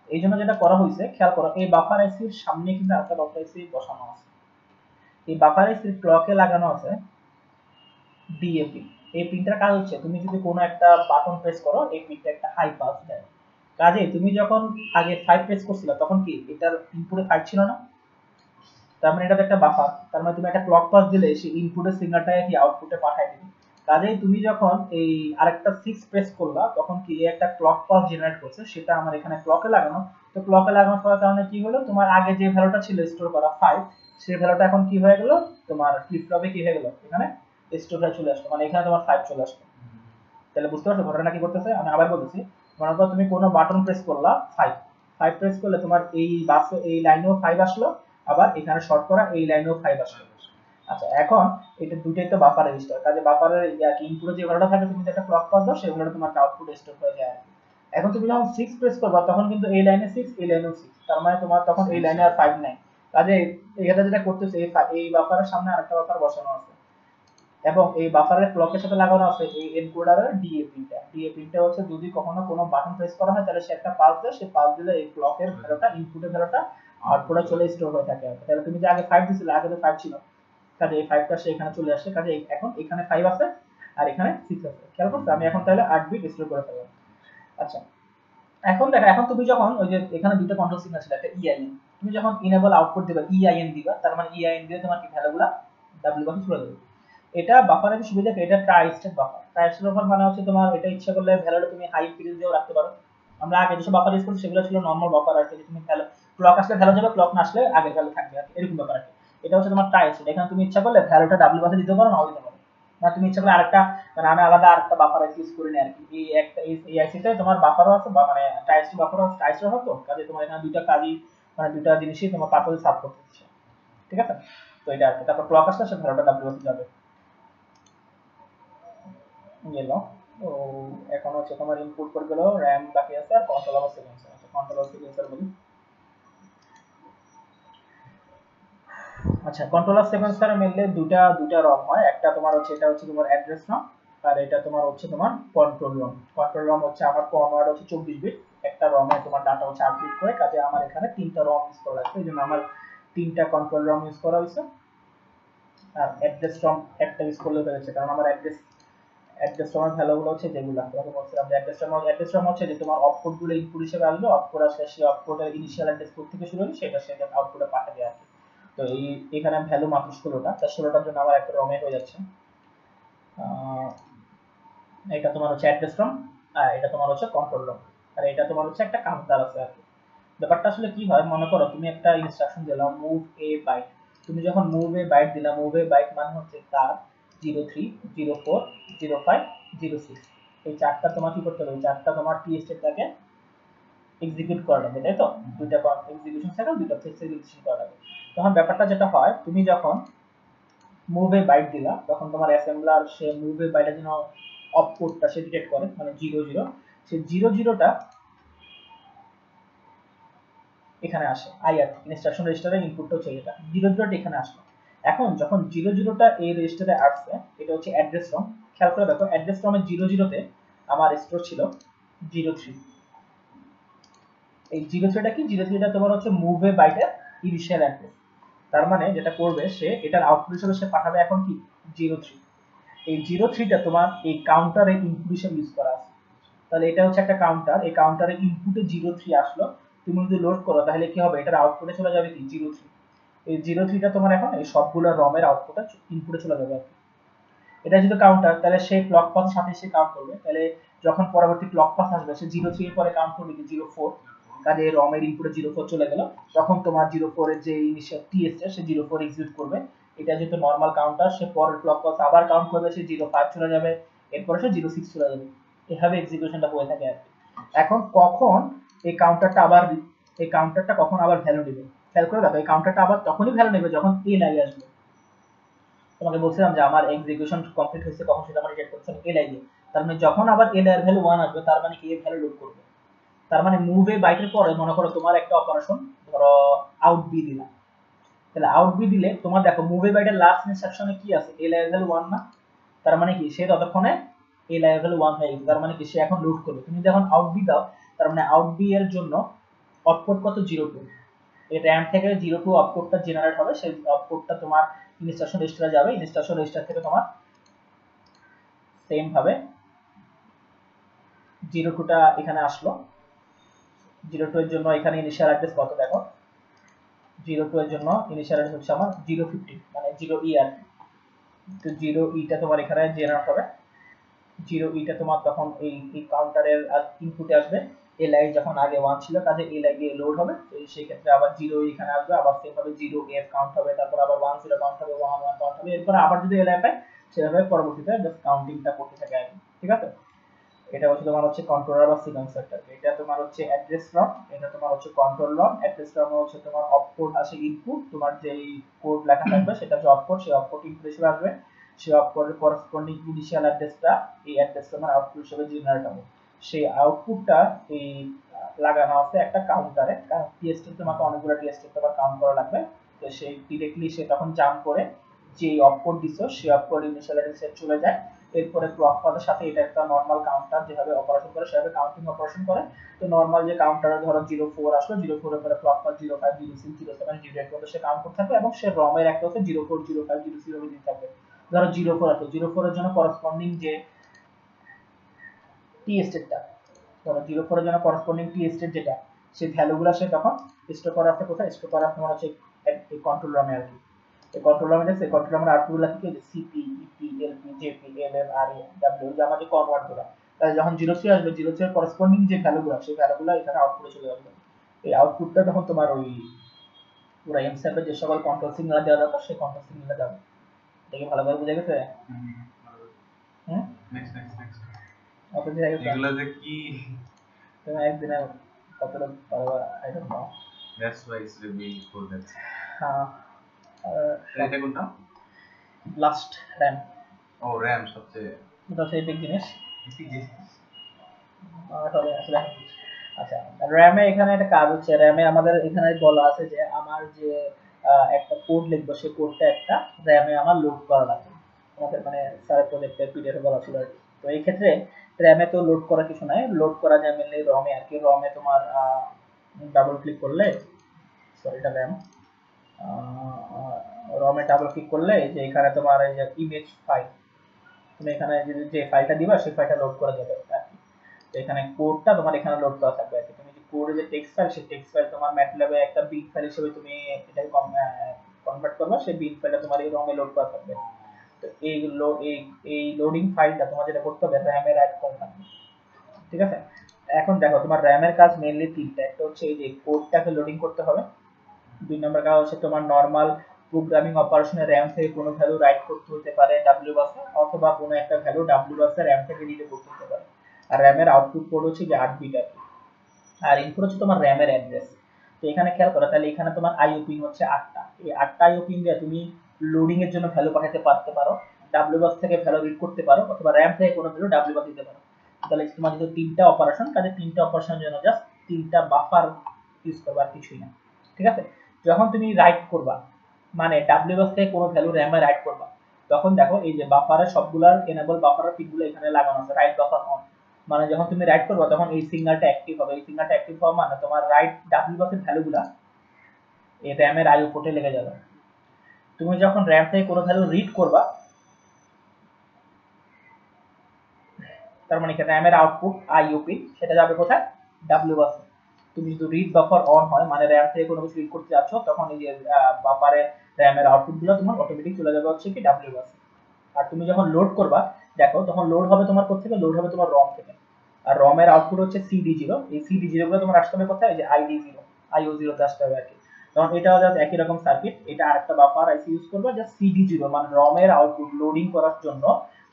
এই জন্য যেটা করা হয়েছে খেয়াল করো, এই বাফার আইসির সামনে কিন্তু আরেকটা বাফার আইসি বসানো আছে, এই বাফার আইসির ক্লকে লাগানো আছে ডিএপি। এই পিনটার কাজ হচ্ছে তুমি যদি কোনো একটা বাটন প্রেস করো এই পিনটা একটা হাই পালস দেয়। কাজে তুমি যখন আগে 5 প্রেস করছিলে তখন কি এটার ইনপুটে 5 ছিল না, তার মানে এটা একটা বাফার, তার মানে তুমি একটা ক্লক পাস দিলে সেই ইনপুটের সিগন্যালটাকে কি আউটপুটে পাঠিয়ে দিবে। কাজেই তুমি যখন এই আরেকটা 6 প্রেস করলা তখন কি একটা ক্লক পাস জেনারেট করছে, সেটা আমার এখানে ক্লকে লাগানো। তো ক্লকে লাগানোর ফলে কারণে কি হলো, তোমার আগে যে ভ্যালুটা ছিল স্টোর করা 5, সেই ভ্যালুটা এখন কি হয়ে গেল, তোমার ফ্লিপ ফ্লপে কি হয়ে গেল, এখানে স্টোর হয়ে চলে আসলো, মানে এখানে তোমার 5 চলে আসলো। তাহলে বুঝতে পারছো ঘটনা কি করতেছে, আমি আবার বলতেছি। মনে করো তুমি কোনো বাটন প্রেস করলা 5, 5 প্রেস করলে তোমার এই বাসে এই লাইনেও 5 আসলো, আবার এখানে শর্ট করা এই লাইনেও 5 আসলো। আচ্ছা এখন এটা দুইটাই তো বাফার রেজিস্টার, কাজে বাফারের ইনপুটে যে ভ্যালুটা থাকে তুমি যদি একটা ক্লক পাস দাও সেই ভ্যালুটা তোমার আউটপুট স্টোর হয়ে যায়। এখন তুমি যখন 6 প্রেস করবা তখন কিন্তু এই লাইনে 6 এই লাইনেও 6, তার মানে তোমার তখন এই লাইনে আর 5 নাই। কাজে এটা যেটা করতেছে এই বাফারের সামনে আরেকটা বাফার বসানো আছে এবং এই বাফারের ক্লকের সাথে লাগানো আছে এই এনকোডারের ডিএ পিনটা। ডিএ পিনটা হচ্ছে যদি কখনো কোনো বাটন প্রেস করা হয় তাহলে সে একটা পালস দেয়, সেই পালস দিলে এই ক্লকের ভ্যালুটা ইনপুটের ভ্যালুটা আউটপুটে চলে স্টোর হয়ে থাকে। তাহলে তুমি যে আগে 5 দিছিলে, আগে তো 5 ছিল, কাজে এই 5টা সে এখানে চলে আসে, কাজে এখন এখানে 5 আছে আর এখানে 6 আছে। খেয়াল করছো আমি এখন তাহলে 8 বিট স্টোর করে ফেললাম। আচ্ছা এখন দেখো, এখন তুমি যখন ওই যে এখানে দুটো কন্ট্রোল সিগন্যাল ছিল, একটা ইআইএন, তুমি যখন ইনেবল আউটপুট দিবা ইআইএন দিবা, তার মানে ইআইএন দিয়ে তোমার কি ভ্যালুগুলো ডাব্লিউ বাসে চলে যাবে। এটা বাফারের সুবিধা কি, এটা try state buffer. Try state buffer মানে হচ্ছে তোমার এটা ইচ্ছা করলে ভ্যালুটা তুমি হাই ফ্রিজ দিয়েও রাখতে পারো। আমরা আগে যেসব বাফার ইউজ করছি সেগুলো ছিল নরমাল বাফার আর কি, তুমি ভ্যালু ক্লক আসলে ভ্যালু যাবে, ক্লক না আসলে আগের ভ্যালু থাকবে আর এরকম ব্যাপার আর কি। এটা হচ্ছে তোমার ট্রাই স্টেট, এখানে তুমি ইচ্ছা করলে ভ্যালুটা ডাব্লিউ বাসে দিতে পারো, নাও দিতে পারো। না তুমি ইচ্ছা করলে আরেকটা মানে আমি আলাদা আরেকটা বাফার ইউজ করি না আর কি, এই একটা এই আইসিতে তোমার বাফারও আছে বা মানে ট্রাই স্টেট বাফারও আছে, ট্রাই স্টেট হতো কাজে তোমার এখানে দুইটা কাজই মানে দুইটা জিনিসই তোমার পারপাস সার্ভ করতে হচ্ছে, ঠিক আছে। তো এটা আর কি, তারপর ক্লক আসলে সে ভ্যালুটা ডাব্লিউ বাসে যাবে গেল। তো এখন হচ্ছে তোমার ইনপুট করে গেল, র্যাম বাকি আছে আর কন্ট্রোলার সিকোয়েন্সার আছে। কন্ট্রোলার সিকোয়েন্সার বলি, আচ্ছা কন্ট্রোলার সিকোয়েন্সারে মেনলি দুটা রম হয়, একটা তোমার হচ্ছে এটা হচ্ছে তোমার অ্যাড্রেস রম, আর এটা তোমার হচ্ছে তোমার কন্ট্রোল রম। কন্ট্রোল রম হচ্ছে আমার কনওয়ার্ড হচ্ছে 24 বিট, একটা রমে তোমার ডাটা হচ্ছে 8 বিট করে, কাজে আমার এখানে তিনটা রম ইউজ করা লাগবে, এই জন্য আমার তিনটা কন্ট্রোল রম ইউজ করা হয়েছে। আর অ্যাড্রেস রম একটা ইউজ করলে হয়েছে, কারণ আমার অ্যাড্রেস রমের ভ্যালুগুলো হচ্ছে যেগুলো তোমাকে বলছিলাম যে অ্যাড্রেস রম হচ্ছে যে তোমার অপকোড গুলো ইনপুট হিসেবে আসবে, অপকোড আসলে সেই অপকোডের ইনিশিয়াল অ্যাড্রেস কোড থেকে শুরু হবে, সেটা আউটপুটে পাঠাবে আর কি। তো এখানে ভ্যালু মাত্র 16টা, তার 16টার জন্য আমার একটা রমে হয়ে যাচ্ছে। এটা তোমার হচ্ছে অ্যাড্রেস রম, আর এটা তোমার হচ্ছে কন্ট্রোল রম, আর এটা তোমার হচ্ছে একটা কাউন্টার আছে আর কি। ব্যাপারটা আসলে কি হয়, মনে করো তুমি একটা ইনস্ট্রাকশন দিলাম মুভ এ বাইট, তুমি যখন মুভ এ বাইট দিলা, মুভ এ বাইট মানে হচ্ছে তার 03 04 05 06, এই চারটা তোমার কি করতে হবে, এই চারটা তোমার টি স্টেটটাকে এক্সিকিউট করা লাগবে, তাই তো? দুইটা এক্সিকিউশন সাইকেল, দুইটা ফেস এক্সিকিউশন করা লাগবে। তখন ব্যাপারটা যেটা হয়, তুমি যখন মুভ এ বাইট দিলা, তখন তোমার অ্যাসেম্বলার সে মুভ এ বাইটের জন্য অপকোডটা সে ডিটেক্ট করে, মানে 00, সেই 00টা এখানে আসে আইআর ইনস্ট্রাকশন রেজিস্টারে ইনপুটটা হচ্ছে এটা 00টা এখানে আসলো। এখন যখন 00টা এই রেজিস্টারে আসছে, এটা হচ্ছে অ্যাড্রেস রম। খেয়াল করে দেখো, অ্যাড্রেস রমের 00তে আমার স্টোর ছিল 03। এই 03টা কি, 03টা তোমার হচ্ছে মুভে বাইটের ইনিশিয়াল অ্যাড্রেস। তার মানে যেটা করবে সে, এটার আউটপুট হিসেবে সে পাঠাবে এখন কি 03। এই 03টা তোমার এই কাউন্টারে ইনপুট হিসেবে ইউজ করা আছে। তাহলে এটা হচ্ছে একটা কাউন্টার, এই কাউন্টারে ইনপুটে 03 আসলো, তুমি যদি লোড করো তাহলে কি হবে, এটার আউটপুটে চলে যাবে কি 03। এই 03টা তোমার এখন এই সবগুলো রমের আউটপুটে ইনপুটে চলে যাবে। এটা যদি কাউন্টার, তাহলে সেই ক্লক পাথ সাথে সে কাউন্ট করবে, তাহলে যখন পরবর্তী ক্লক পাথ আসবে সে 03 এর পরে কাউন্ট করবে কি 04, কাজে রমের ইনপুটে 04 চলে গেল। তখন তোমার 04 এর যে ইনিশিয়াল টি স্টেট সে 04 এক্সিকিউট করবে। এটা যেহেতু নরমাল কাউন্টার, সে পরের ক্লক পাথ আবার কাউন্ট করবে, সে 05 চলে যাবে, এরপরে সে 06 চলে যাবে। এভাবে এক্সিকিউশনটা হয়ে থাকে আর কি। এখন কখন এই কাউন্টারটা কখন আবার ভ্যালু নেবে, খেয়াল করে দেখো, এই কাউন্টারটা আবার তখনই ভ্যালু নেবে যখন এ লাগে আসবে। তোমাকে বলছিলাম যে আমার এক্সিকিউশন কমপ্লিট হয়েছে কখন, সেটা আমরা চেক করছিলাম এ লাইনে। তার মানে যখন আবার এ এর ভ্যালু 1 আসবে, তার মানে কি এ ভ্যালু লোড করবে। তার মানে মুভ এ বাইটের পরে মনে করো তোমার একটা অপারেশন, ধরো আউট বি দিলাম, তাহলে আউট বি দিলে তোমার দেখো মুভ এ বাইটের লাস্ট ইনস্ট্রাকশনে কি আছে, এ এর ভ্যালু 1 না? তার মানে কি সে ততক্ষণে এ এর ভ্যালু 1 হয়ে গেছে, তার মানে কি সে এখন লোড করবে। তুমি যখন আউট বি দাও, তার মানে আউট বি এর জন্য অপকোড কত 02, এই র্যাম থেকে 02 অপকোডটা জেনারেট হবে, সেই অপকোডটা তোমার ইনস্ট্রাকশন রেজিস্টারে যাবে, ইনস্ট্রাকশন রেজিস্টার থেকে তোমার সেম ভাবে 02টা এখানে আসলো। 02 এর জন্য এখানে ইনিশিয়াল অ্যাড্রেস কত দেখো, 02 এর জন্য ইনিশিয়াল অ্যাড্রেস হচ্ছে আমার 050, মানে 0e আর কি। তো 0e টা তোমার এখানে জেনারেট হবে, 0e টা তোমার তখন এই কাউন্টারের ইনপুটে আসবে। এ লাইন যখন আগে 1 ছিল, কাজে এ লাইনে লোড হবে, তো সেই ক্ষেত্রে আবার 0 এখানে আসবে, আবার সেম ভাবে 0f কাউন্ট হবে, তারপর আবার 10 কাউন্ট হবে, 11 কাউন্ট হবে, এরপর আবার যদি এ লাইন পায় সেভাবে পরবর্তীতে জাস্ট কাউন্টিংটা করতে থাকে আর কি। ঠিক আছে, এটা হচ্ছে তোমার হচ্ছে কন্ট্রোলার বা সিকোয়েন্সারটা। এটা তোমার হচ্ছে অ্যাড্রেস রম, এটা তোমার হচ্ছে কন্ট্রোল রম। অ্যাড্রেস রম হচ্ছে তোমার অপকোড আসে ইনপুট, তোমার যেই কোড লেখা থাকবে সেটা হচ্ছে অপকোড, সেই অপকোড ইনপুট হিসেবে আসবে, সেই অপকোডের করেসপন্ডিং ইনিশিয়াল অ্যাড্রেসটা এই অ্যাড্রেস তোমার আউটপুট হিসেবে জেনারেট হবে। সেই আউটপুটটা এই লাগানো আছে একটা কাউন্টারে, কারণ টিএসটি তোমাকে অনেকগুলো টিএসটি তোমার কাউন্ট করা লাগবে। তো সেই ডিরেক্টলি সে তখন জাম্প করে যে অপকোড দিছো সেই অপকোড ইনিশিয়াল অ্যাড্রেসে চলে যায়। এরপরে ক্লক পাথের সাথে এটা একটা নরমাল কাউন্টার যেভাবে অপারেশন করে সেভাবে কাউন্টিং অপারেশন করে। তো নরমাল যে কাউন্টারে ধরো 04 আসলো, 04 এর পরে ক্লক পাথ 05 06 07 08 পর্যন্ত সে কাউন্ট করতে থাকবে, এবং সে রমের একটা হচ্ছে 04 05 06 অবধি থাকবে। ধরো 04 আছে, 04 এর জন্য করেসপন্ডিং যে টি স্টেটটা, ধরো 04 এর জন্য করেসপন্ডিং টি স্টেট যেটা, সেই ভ্যালুগুলো সে তখন স্টোর করা আছে কোথায়, স্টোর করা তোমার হচ্ছে এই কন্ট্রোল রমে আর কি। এই কন্ট্রোল রমে দেখছে, কন্ট্রোল রমের আউটপুটগুলো কি সিপি ইপি এলপি জেপি এলএম আর ডাব্লিউ, যে আমাদের কনভার্ট গুলো, তাহলে যখন 03 আসবে 03 এর করেসপন্ডিং যে ভ্যালুগুলো সেই ভ্যালুগুলো এখানে আউটপুটে চলে আসবে। এই আউটপুটটা তখন তোমার ওই পুরো এমসিএফ এর যে সকল কন্ট্রোল সিগন্যাল দেওয়া দরকার সেই কন্ট্রোল সিগন্যালে যাবে। এটা কি ভালোভাবে বুঝে গেছে? হুম, নেক্সট নেক্সট নেক্সট ওকে বুঝে গেছে। এগুলা যে কি, তুমি একদিনে কতটা পারবা I don't know. That's why it's reveal for that. হ্যাঁ, এটা কোনটা? লাস্ট র্যাম, ও র‍্যাম সবচেয়ে এটা সেই বিগ জিনিস। ঠিক আছে। সরি আসলে, আচ্ছা র্যামে এখানে একটা কাজ হচ্ছে, র্যামে আমাদের এখানে বলা আছে যে আমার যে একটা কোড লিখবো সেই কোডটা একটা র্যামে আমার লোড করা লাগবে। আমাদের মানে স্যারের প্রজেক্টের পিডিএফ বলা ছিল আর কি। তো এই ক্ষেত্রে র্যামে তো লোড করা কিছু নাই, লোড করা যায় মেনলি রমে আর কি। রমে তোমার ডাবল ক্লিক করলে, সরি এটা র্যাম, রমে ডাবল ক্লিক করলে যে এখানে তোমার এই যে ইমেজ ফাইল, তুমি এখানে যে ফাইলটা দিবা সেই ফাইলটা লোড করা যাবে আর কি। তো এখানে কোডটা তোমার এখানে লোড করা থাকবে আর কি। তুমি যে কোডের যে টেক্সট ফাইল, সেই টেক্সট ফাইল তোমার ম্যাটল্যাবে একটা বিট ফাইল হিসেবে তুমি এটাকে কনভার্ট করবা, সেই বিট ফাইলটা তোমার এই রমে লোড করা থাকবে। তো এই লোডিং ফাইলটা তোমার যেটা করতে হবে র্যামে রাইট করা থাকবে, ঠিক আছে। এখন দেখো তোমার র্যামের কাজ মেইনলি তিনটা। একটা হচ্ছে এই যে কোডটাকে লোডিং করতে হবে, দুই নম্বর কাজ হচ্ছে তোমার নরমাল প্রোগ্রামিং অপারেশনে র্যাম থেকে কোনো ভ্যালু রাইট করতে হতে পারে ডাব্লিউ বাসে, অথবা কোনো একটা ভ্যালু ডাব্লিউ বাসে র্যাম থেকে রিডে করতে হতে পারে। আর র্যামের আউটপুট কোড হচ্ছে যে 8 বিট আর কি। আর ইনপুট হচ্ছে তোমার র্যামের অ্যাড্রেস। তো এখানে খেয়াল করো, তাহলে এখানে তোমার আইও পিন হচ্ছে 8টা। এই 8টা আইও পিন দিয়ে তুমি লোডিং এর জন্য ভ্যালু পাঠাতে পারো, ডাব্লিউ বাস থেকে ভ্যালু রিড করতে পারো, অথবা র্যাম থেকে কোনো ভ্যালু ডাব্লিউ বাস দিতে পারো। তাহলে তোমার যেহেতু তিনটা অপারেশন, কাজে তিনটা অপারেশনের জন্য জাস্ট তিনটা বাফার ইউজ করবা, আর কিছুই না, ঠিক আছে। যখন তুমি রাইট করবা, মানে ডাব্লিউ বাস থেকে কোনো ভ্যালু র্যামে রাইট করবা, তখন দেখো এই যে বাফারের সবগুলার এনেবল বাফারের পিনগুলো এখানে লাগানো আছে, রাইট বাফার অন। মানে যখন তুমি রাইট করবে তখন এই সিগন্যালটা অ্যাক্টিভ হবে। এই সিগন্যালটা অ্যাক্টিভ হওয়া মানে তোমার রাইট ডাব্লিউ বাসের ভ্যালুগুলা এই র্যামের আইও পোর্টে লেগে যাবে। তুমি যখন র্যাম থেকে কোনো ভ্যালু রিড করবা, তার মানে কি র্যামের আউটপুট আইও পিন সেটা যাবে কোথায়, ডাব্লিউ বাসে। তুমি যদি রিড বাফার অন হয়, মানে র্যাম থেকে কোনো কিছু রিড করতে যাচ্ছ, তখন এই যে বাফারে র্যামের আউটপুটগুলো তোমার অটোমেটিক চলে যাবে হচ্ছে কি ডাব্লিউ বাসে। আর তুমি যখন লোড করবা, দেখো তখন লোড হবে তোমার কোথা থেকে, লোড হবে তোমার রম থেকে। আর রমের আউটপুট হচ্ছে সিডি0। এই সিডি0 গুলো তোমার আসতে হবে কোথায়, এই যে আইডি0, আইও0 তে আসতে হবে আর কি। তখন এটাও জাস্ট একই রকম সার্কিট, এটা আরেকটা বাফার আইসি ইউজ করবে, জাস্ট সিডি0 মানে রমের আউটপুট লোডিং করার জন্য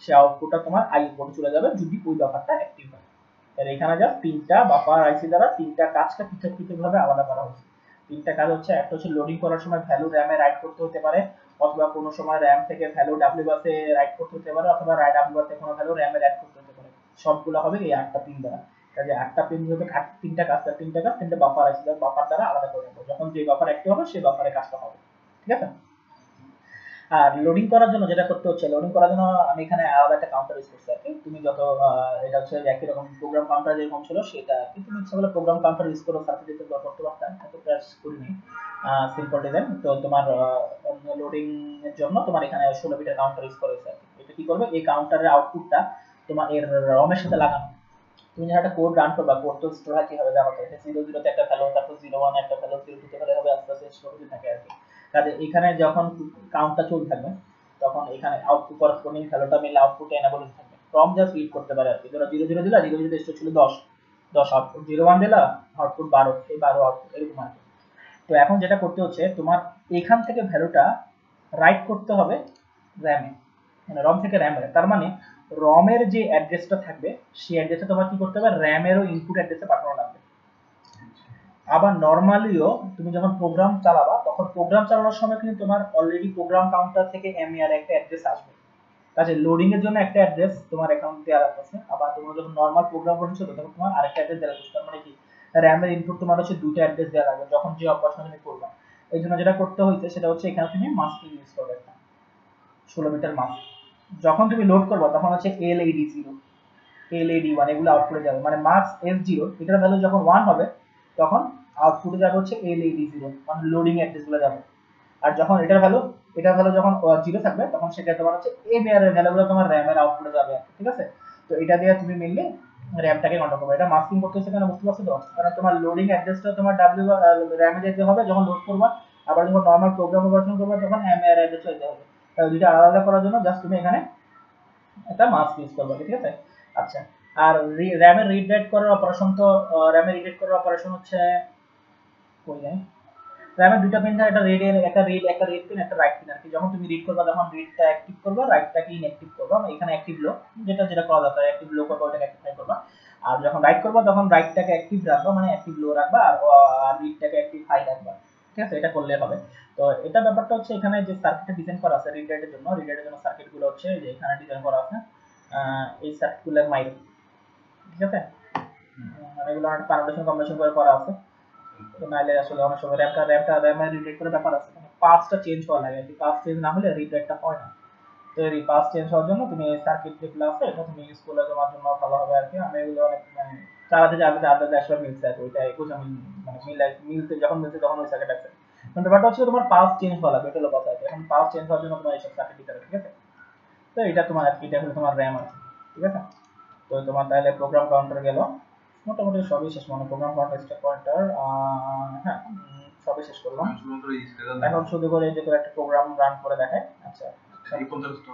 সে আউটপুটটা তোমার আইও পোর্টে চলে যাবে যদি ওই বাফারটা অ্যাক্টিভ হয়। তাহলে এখানে জাস্ট তিনটা বাফার আইসি দ্বারা তিনটা কাজকে পৃথক পৃথকভাবে আলাদা করা হয়েছে। তিনটা কাজ হচ্ছে, একটা হচ্ছে লোডিং করার সময় ভ্যালু র্যামে রাইট করতে হতে পারে, অথবা কোনো সময় র্যাম থেকে ভ্যালু ডাব্লিউ বাসে রাইট করতে হতে পারে, অথবা ডাব্লিউ বাসে কোনো ভ্যালু র্যামে রাইট করতে হতে পারে। সবগুলো হবে এই 8টা পিন দ্বারা। কাজে 8টা পিন যেহেতু তিনটা কাজ, তিনটা বাফার আছে, বাফার দ্বারা আলাদা করে রাখবো। যখন যে বাফার অ্যাক্টিভ হবে সেই বাফারে কাজটা হবে, ঠিক আছে। আর লোডিং করার জন্য যেটা করতে হচ্ছে, লোডিং করার জন্য আমি এখানে আলাদা একটা কাউন্টার ইউজ করছি আর কি। তুমি যত এটা হচ্ছে একই রকম প্রোগ্রাম কাউন্টার যেরকম ছিল সেটা, কিন্তু তুমি ইচ্ছা করলে প্রোগ্রাম কাউন্টার ইউজ করে সার্কিটে করতে পারতাম, এত ক্র্যাশ করিনি। Simple design. তো তোমার লোডিং এর জন্য তোমার এখানে 16 বিটের কাউন্টার ইউজ করেছে আর কি। এটা কি করবে, এই কাউন্টারের আউটপুটটা তোমার এর রমের সাথে লাগানো। তুমি যখন একটা কোড রান করবা, কোড তো স্টোর হয় কিভাবে জানো তো, এটা 00 তে একটা ভ্যালু, তারপর 01 এ একটা ভ্যালু, 02 তে ভ্যালু হবে, আস্তে আস্তে স্টোর হতে থাকে আর কি। কাজে এখানে যখন কাউন্টটা চলতে থাকবে, তখন এখানে আউটপুট করসপন্ডিং ভ্যালুটা মিলে আউটপুটে এনেবল হতে থাকবে। ফ্রম জাস্ট রিড করতে পারে আর কি। ধরো 00 দিলা, 00 তে স্টোর ছিল 10, 10 আউটপুট, 01 দিলা আউটপুট 12, এই 12 আউটপুট, এরকম আর কি। তো এখন যেটা করতে হচ্ছে, তোমার এখান থেকে ভ্যালুটা রাইট করতে হবে র্যামে, মানে রম থেকে র্যামে। তার মানে রমের যে অ্যাড্রেসটা থাকবে সেই অ্যাড্রেসটা তোমার কি করতে হবে, র্যামেরও ইনপুট অ্যাড্রেসে পাঠানো লাগবে। আবার নরমালিও তুমি যখন প্রোগ্রাম চালাবা, তখন প্রোগ্রাম চালানোর সময় কিন্তু তোমার অলরেডি প্রোগ্রাম কাউন্টার থেকে এমএআর একটা অ্যাড্রেস আসবে। কাজে লোডিং এর জন্য একটা অ্যাড্রেস তোমার অ্যাকাউন্ট দেওয়া আছে, আবার তোমরা যখন নরমাল প্রোগ্রাম করছো তখন তোমার আরেকটা অ্যাড্রেস দেওয়া আছে। তার মানে কি র্যামের ইনপুট তোমার হচ্ছে দুটো অ্যাড্রেস দেওয়া লাগবে যখন যে অপারেশন তুমি করবা। এই জন্য যেটা করতে হয়েছে সেটা হচ্ছে, এখানে তুমি মাস্কিং ইউজ করবে একটা 16 বিটের মাস্ক। যখন তুমি লোড করবা তখন হচ্ছে LAD0, LAD1 এগুলো আউটপুটে যাবে। মানে মার্কস S0 এটার ভ্যালু যখন 1 হবে, তখন আউটপুটে যাবে হচ্ছে LAD0, মানে লোডিং অ্যাড্রেস গুলো যাবে। আর যখন এটার ভ্যালু যখন 0 থাকবে, তখন সেটা তোমার হচ্ছে এমএআর এর ভ্যালুগুলো তোমার র্যামের আউটপুটে যাবে, ঠিক আছে। তো এটা দিয়ে তুমি মেইনলি র্যামটাকে কন্ট্রোল করবে। এটা মাস্কিং করতে হচ্ছে কেন বুঝতে পারছো তো, কারণ তোমার লোডিং অ্যাড্রেসটা তোমার ডাব্লিউ র্যামে যেতে হবে যখন লোড করবা, আবার যখন নরমাল প্রোগ্রাম অপারেশন করবা তখন এমএআর অ্যাড্রেস যেতে হবে। তাহলে দুটো আলাদা করার জন্য জাস্ট তুমি এখানে একটা মাস্ক ইউজ করবে, ঠিক আছে। আচ্ছা, আর র্যামের রিড রাইট করার অপারেশন তো, র্যামের রিড রাইট করার অপারেশন হচ্ছে কই যায়, র্যামের দুটো পিন থাকে, একটা রিড পিন, একটা রাইট পিন আর কি। যখন তুমি রিড করবা তখন রিডটা অ্যাক্টিভ করবা, রাইটটাকে ইনঅ্যাক্টিভ করবা। এখানে অ্যাক্টিভ লো, যেটা করা দরকার, অ্যাক্টিভ লো করবা, ওটাকে অ্যাক্টিভ করবা। আর যখন রাইট করবা তখন রাইটটাকে অ্যাক্টিভ রাখবা, মানে অ্যাক্টিভ লো রাখবা, আর রিডটাকে অ্যাক্টিভ হাই রাখবা, ঠিক আছে। এটা করলে হবে। তো এটা ব্যাপারটা হচ্ছে, এখানে যে সার্কিটটা ডিজাইন করা আছে রিড রাইটের জন্য সার্কিটগুলো হচ্ছে যে এখানে ডিজাইন করা আছে, এই সার্কিটগুলোর মাইল, ঠিক আছে। মানে এগুলো অনেক পারমিশন কম্বিনেশন করে করা আছে। তো নাইলে আসলে অনেক সময় র্যামের রিড রাইট করে ব্যাপার আছে, মানে পাসটা চেঞ্জ হওয়া লাগে, পাস চেঞ্জ না হলে রিড রাইটটা হয় না। তো এই পাস চেঞ্জ হওয়ার জন্য তুমি সার্কিট যে ক্লাস এটা তুমি ইউজ করলে তোমার জন্য ভালো হবে আর কি। আমি এগুলো অনেক মানে চালাতে চালাতে আলাদা আসলে মিলছে আর কি, ওইটা একুশ আমি মানে মিলতে যখন মিলছে তখন ওই সার্কিট আছে। কিন্তু ব্যাপারটা হচ্ছে তোমার পাস চেঞ্জ হওয়া লাগবে, এটা হলো কথা। এখন পাস চেঞ্জ হওয়ার জন্য তোমার এইসব সার্কিট দিতে হবে, ঠিক আছে? তো এটা তোমার আর কি, এটা হলো তোমার র্যাম আছে, ঠিক আছে? তো তোমার তাহলে প্রোগ্রাম কাউন্টার গেল, মোটামুটি সবই শেষ, মানে প্রোগ্রাম কাউন্টার, স্ট্যাক পয়েন্টার, হ্যাঁ সবই শেষ করলাম। শুধুমাত্র এই স্কেলার এখন শুধু করে যে একটা প্রোগ্রাম রান করে দেখায়। আচ্ছা এই 50 টা